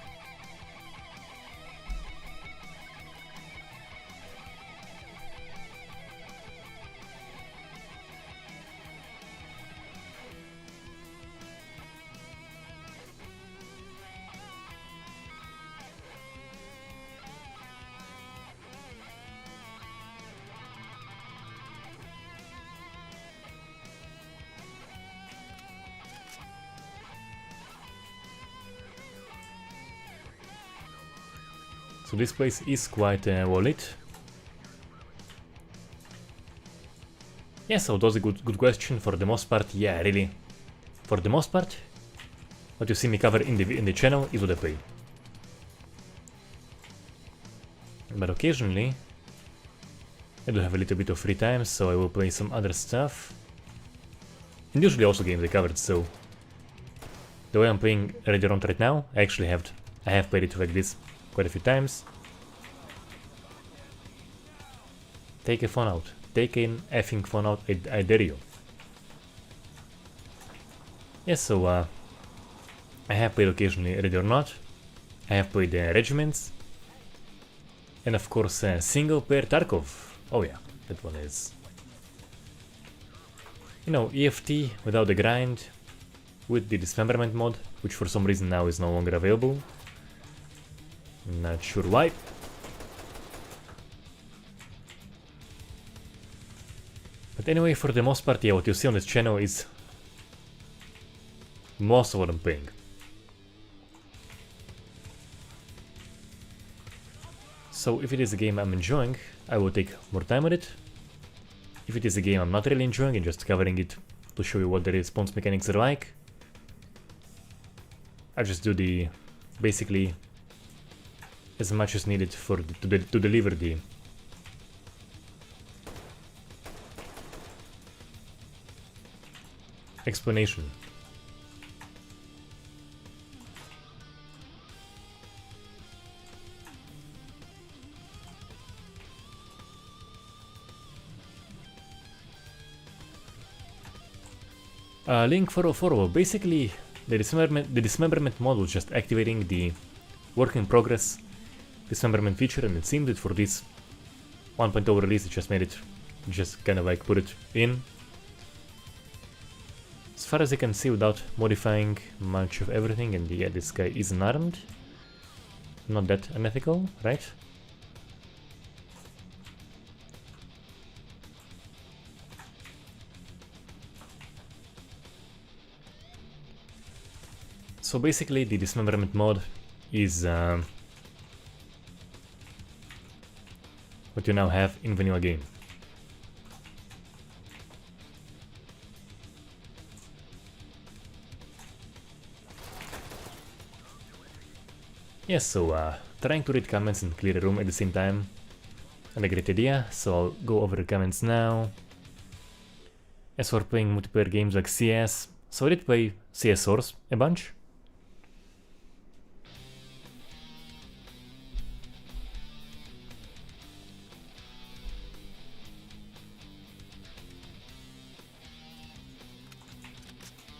So this place is quite well lit. Yeah, so that was a good question. For the most part, yeah, really. For the most part, what you see me cover in the channel is what I pay. But occasionally, I do have a little bit of free time, so I will play some other stuff. And usually also games I covered, so the way I'm playing Rediront right now, I have played it like this quite a few times. Take a phone out. Take an effing phone out, I dare you. Yes, so I have played occasionally Ready or Not. I have played Regiments. And of course single player Tarkov. Oh yeah, that one is... You know, EFT without the grind, with the Dismemberment mod, which for some reason now is no longer available. Not sure why. But anyway, for the most part, yeah, what you see on this channel is most of what I'm playing. So if it is a game I'm enjoying, I will take more time with it. If it is a game I'm not really enjoying and just covering it to show you what the response mechanics are like, I just do the basically as much as needed for to deliver the explanation. Link 404, well, basically the dismemberment mod was just activating the work in progress dismemberment feature, and it seems that for this 1.0 release it just made it, just kind of like put it in. As far as I can see, without modifying much of everything, and yeah, this guy isn't armed. Not that unethical, right? So basically the dismemberment mod is what you now have in vanilla game. Yes, so trying to read comments and clear the room at the same time, not a great idea, so I'll go over the comments now. As for playing multiplayer games like CS, so I did play CS Source a bunch.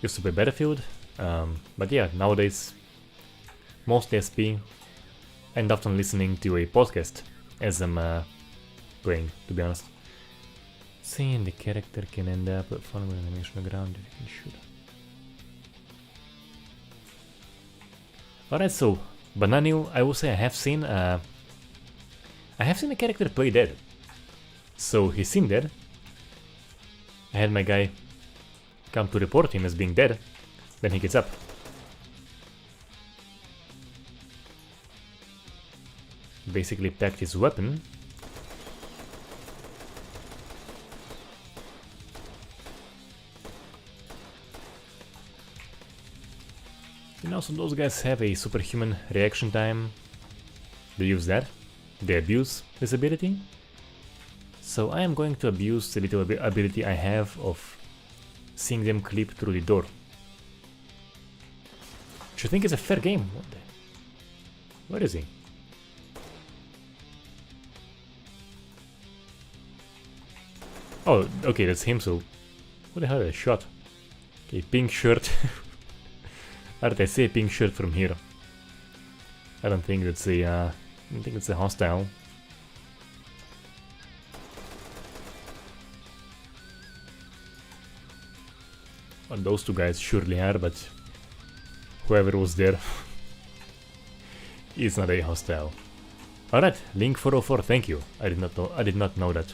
Used to play Battlefield, but yeah, nowadays mostly SP, and often listening to a podcast as I'm playing, to be honest. Seeing the character can end up following an animation on the ground if you can shoot. Alright, so Bananil, I will say I have seen a character play dead. So he seemed dead. I had my guy come to report him as being dead, then he gets up. Basically packed his weapon. You know, so those guys have a superhuman reaction time. They use that. They abuse this ability. So I am going to abuse the little ability I have of seeing them clip through the door. Which I think is a fair game. Where is he? Oh, okay, that's him, so... What the hell is a shot? Okay, pink shirt. How did I say pink shirt from here? I don't think that's a... I don't think it's a hostile. Well, those two guys surely are, but... Whoever was there... is not a hostile. Alright, Link404, thank you. I did not know that.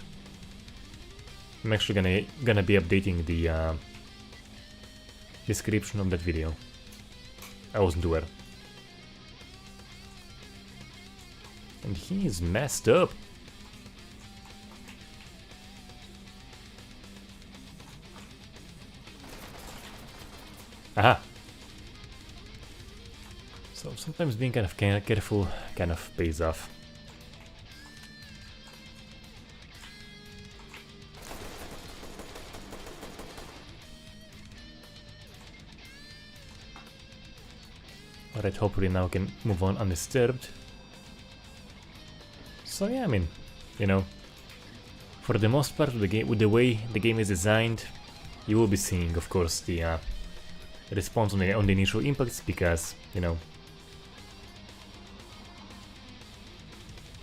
I'm actually gonna be updating the description of that video. I wasn't aware. And he is messed up. Aha! So sometimes being kind of careful kind of pays off. Alright, hopefully now we can move on undisturbed. So yeah, I mean, you know, for the most part of the game, with the way the game is designed, you will be seeing, of course, the response on the initial impacts, because, you know,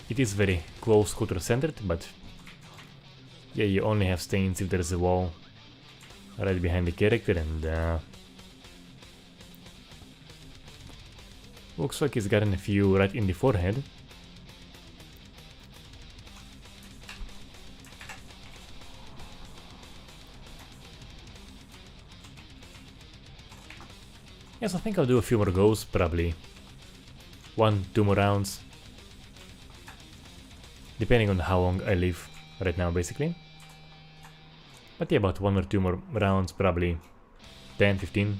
it is very close quarter centered, but yeah, you only have stains if there's a wall right behind the character, and looks like he's gotten a few right in the forehead. Yes, I think I'll do a few more goes, probably 1-2 more rounds, depending on how long I live right now, basically. But yeah, about 1 or 2 more rounds, probably 10, 15,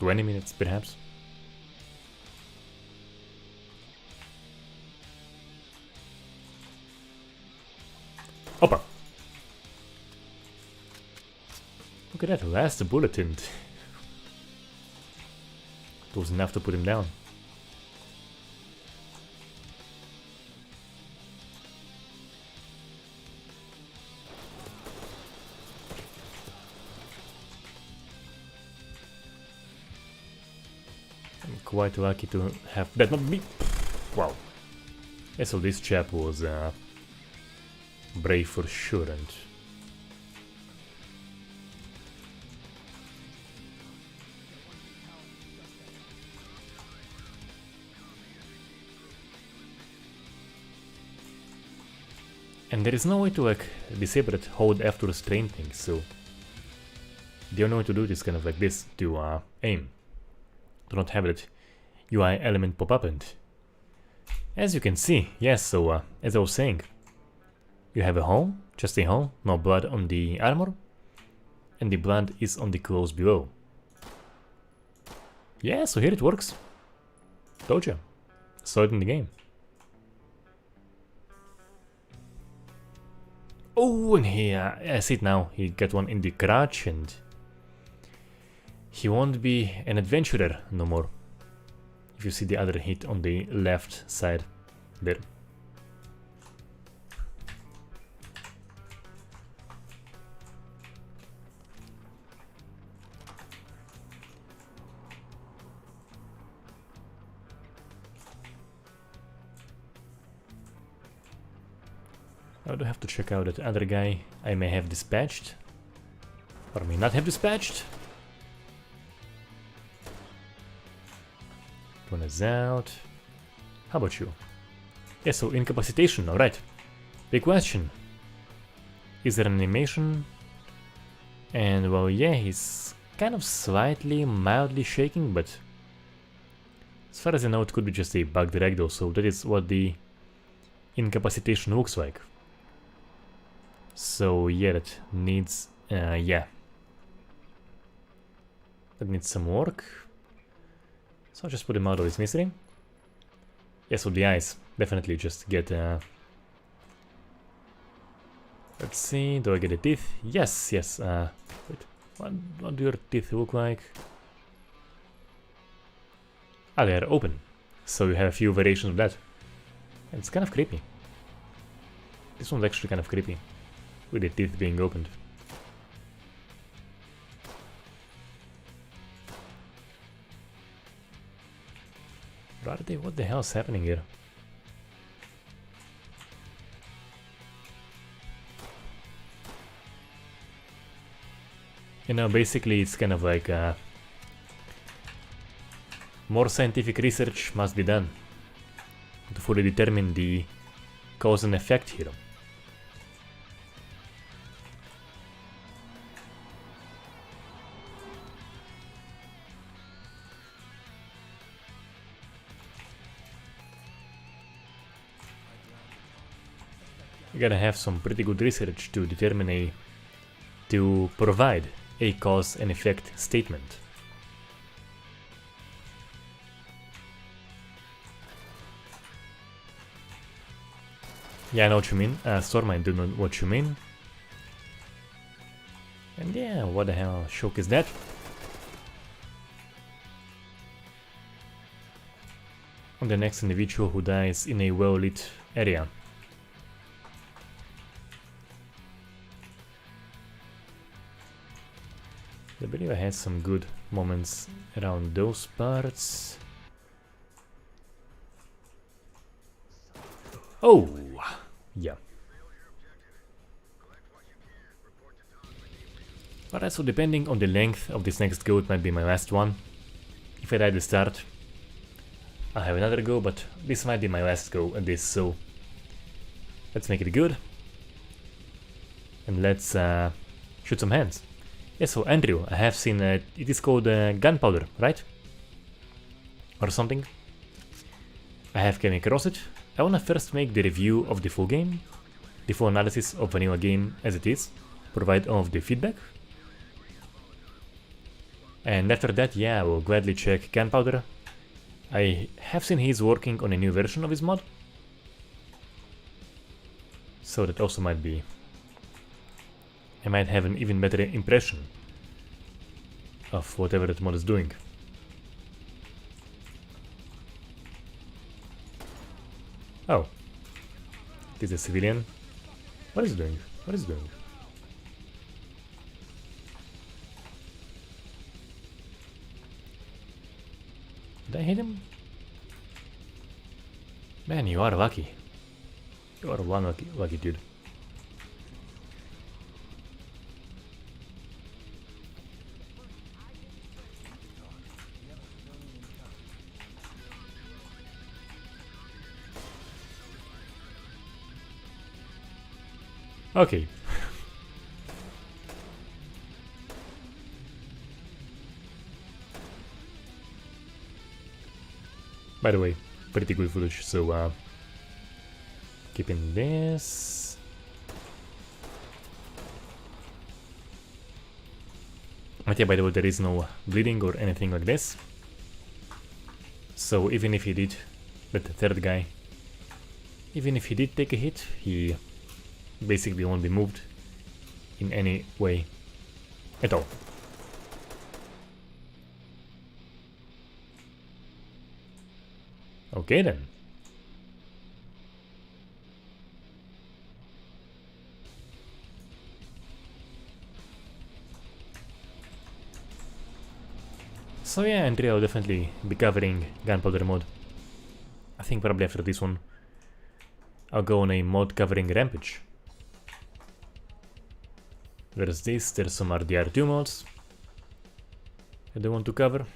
20 minutes perhaps. Opa! Look at that, last bulletin. It was enough to put him down. quite lucky to have that not be. Wow. Yeah, so this chap was brave for sure, and there is no way to like disable it, hold F to restrain things, so the only way to do it is kind of like this, to aim. Do not have that UI element pop up, and as you can see, yes, so as I was saying, you have a hole, just a hole, no blood on the armor, and the blood is on the clothes below. Yeah, so here it works. Told you. Saw it in the game. Oh, and he, I see it now, he got one in the crotch, and he won't be an adventurer no more. If you see the other hit on the left side there. I do have to check out that other guy I may have dispatched, or may not have dispatched. One is out. How about you? Yeah, so incapacitation, alright. Big question. Is there an animation? And well, yeah, he's kind of slightly, mildly shaking, but as far as I know, it could be just a bugged ragdoll, so that is what the incapacitation looks like. So yeah, that needs, yeah. That needs some work. So I'll just put him out of his misery. Yeah, so the eyes definitely just get, let's see, do I get the teeth? Yes, yes, wait, what do your teeth look like? Ah, they are open, so you have a few variations of that. And it's kind of creepy. This one's actually kind of creepy, with the teeth being opened. Brother, what the hell is happening here? You know, basically it's kind of like more scientific research must be done to fully determine the cause and effect here. You gotta have some pretty good research to determine to provide a cause and effect statement. Yeah, I know what you mean. Storm, I do know what you mean. And yeah, what the hell shock is that? On the next individual who dies in a well-lit area. I believe I had some good moments around those parts. Oh, yeah. Alright, so depending on the length of this next go, it might be my last one. If I die at the start, I'll have another go, but this might be my last go at this, so let's make it good. And let's shoot some hands. Yeah, so Andrew, I have seen it is called gunpowder, right? Or something. I have came across it. I wanna first make the review of the full game, the full analysis of vanilla game as it is, provide all of the feedback. And after that, yeah, I will gladly check gunpowder. I have seen he's working on a new version of his mod, so that also might be... I might have an even better impression of whatever that mod is doing. Oh. It is a civilian. What is it doing? What is it doing? Did I hit him? Man, you are lucky. You are one lucky dude. Okay. By the way, pretty good footage, so keeping this. But yeah, by the way, there is no bleeding or anything like this. So even if he did, that third guy, even if he did take a hit, he basically won't be moved in any way at all. Okay then. So yeah, and I'll definitely be covering Gunpowder mod. I think probably after this one I'll go on a mod covering Rampage. There's this, there's some RDR2 mods that I want to cover.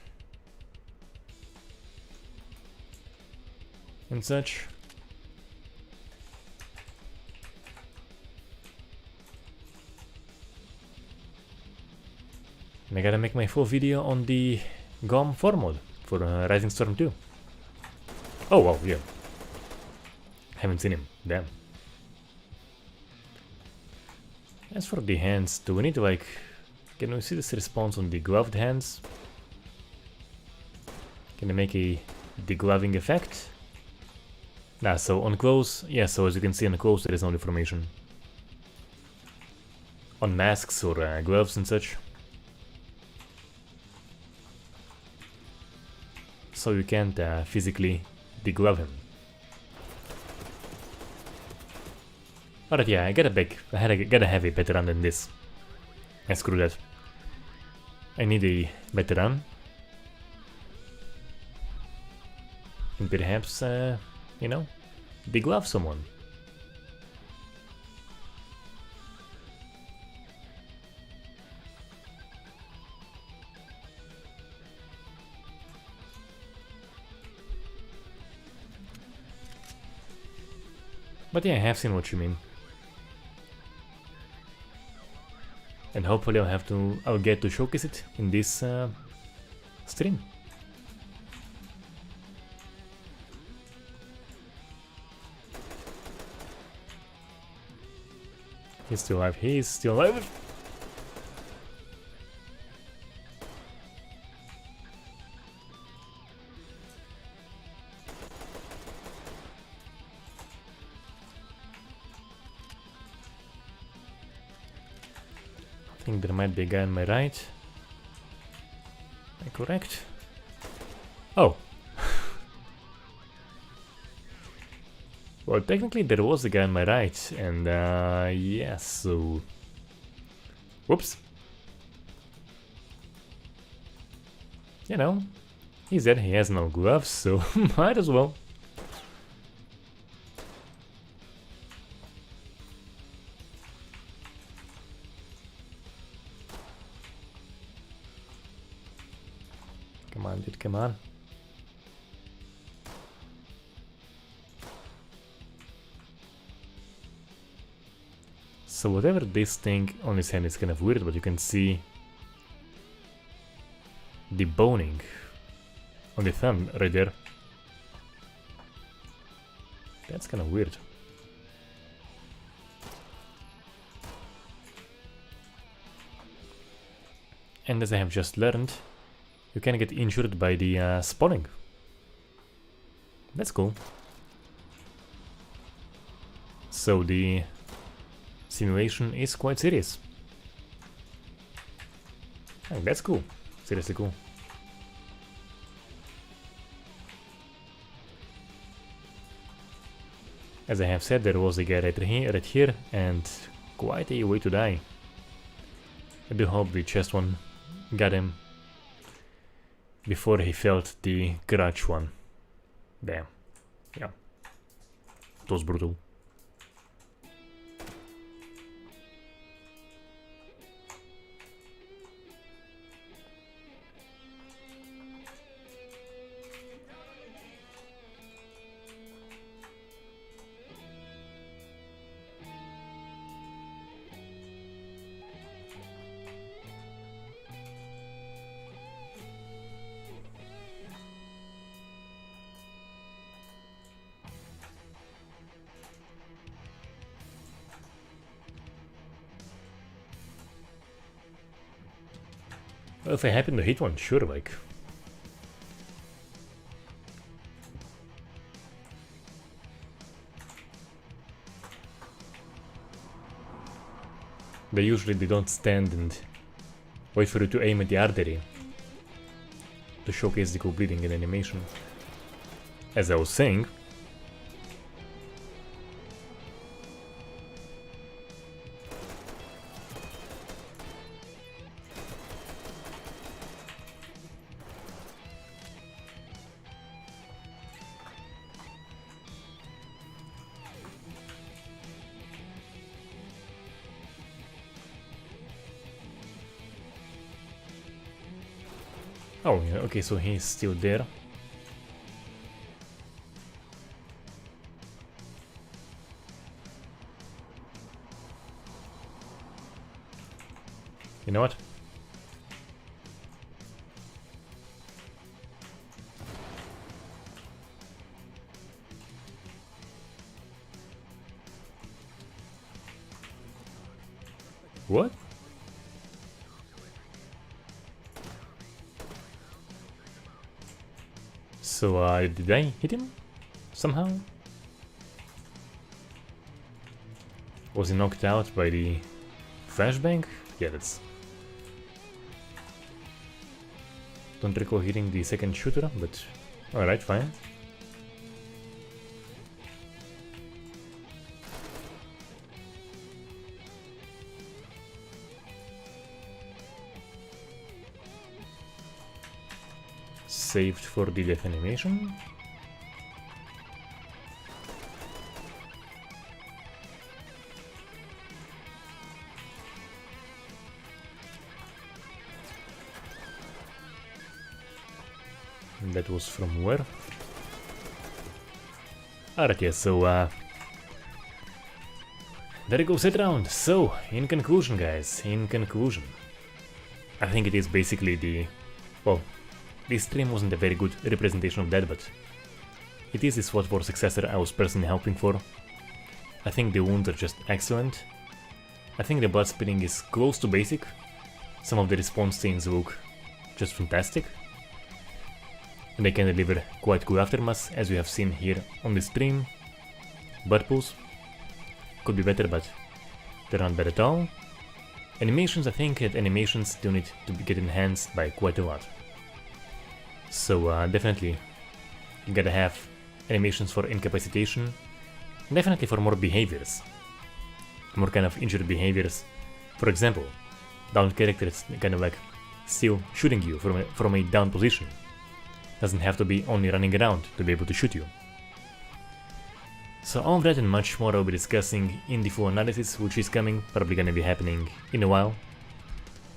And such. And I gotta make my full video on the GOM 4 mod for Rising Storm 2. Oh wow, yeah. Haven't seen him, damn. As for the hands, do we need to like... Can we see this response on the gloved hands? Can I make a degloving effect? Nah, so on close, yeah, so as you can see on close there is no deformation. On masks or gloves and such. So you can't physically deglove him. Alright, yeah, I gotta have a better run than this. And screw that. I need a better run. And perhaps, you know, deglove someone. But yeah, I have seen what you mean. And hopefully I'll get to showcase it in this stream. He's still alive, he's still alive! I think there might be a guy on my right. Am I correct? Oh! Well, technically there was a guy on my right, and yeah, so... Whoops! You know, he's dead, he has no gloves, so might as well. Come on, dude, come on. So whatever this thing on his hand is kind of weird, but you can see the boning on the thumb right there. That's kind of weird. And as I have just learned, you can get injured by the spawning. That's cool. So the simulation is quite serious. Oh, that's cool. Seriously cool. As I have said, there was a guy right here, and quite a way to die. I do hope the chest one got him. before he felt the crotch one. Damn. Yeah. It was brutal. Well, if I happen to hit one, sure, like. They don't stand and wait for you to aim at the artery to showcase the cool bleeding in animation. As I was saying, oh, yeah, okay, so he's still there. You know what? What? So, did I hit him? Somehow? Was he knocked out by the flashbang? Yeah, that's... Don't recall hitting the second shooter, but... Alright, fine. Saved for the death animation. And that was from where? Alright, yeah, so there goes that round. So, in conclusion, guys, in conclusion, I think it is basically the... well, this stream wasn't a very good representation of that, but it is the SWAT 4 successor I was personally hoping for. I think the wounds are just excellent. I think the blood spitting is close to basic. Some of the response scenes look just fantastic. And they can deliver quite cool aftermath, as we have seen here on the stream. Butt pulls could be better, but they're not bad at all. Animations, I think that animations still need to get enhanced by quite a lot. So definitely you gotta have animations for incapacitation, definitely for more behaviors, more kind of injured behaviors. For example, down characters kind of like still shooting you from a down position. Doesn't have to be only running around to be able to shoot you. So all of that and much more I'll be discussing in the full analysis, which is coming, probably gonna be happening in a while,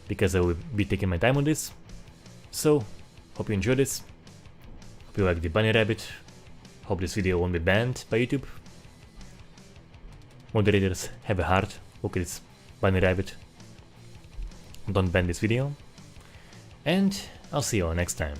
because I will be taking my time on this. So hope you enjoyed this, hope you like the bunny rabbit, hope this video won't be banned by YouTube. Moderators, have a heart, look at this bunny rabbit, don't ban this video, and I'll see you all next time.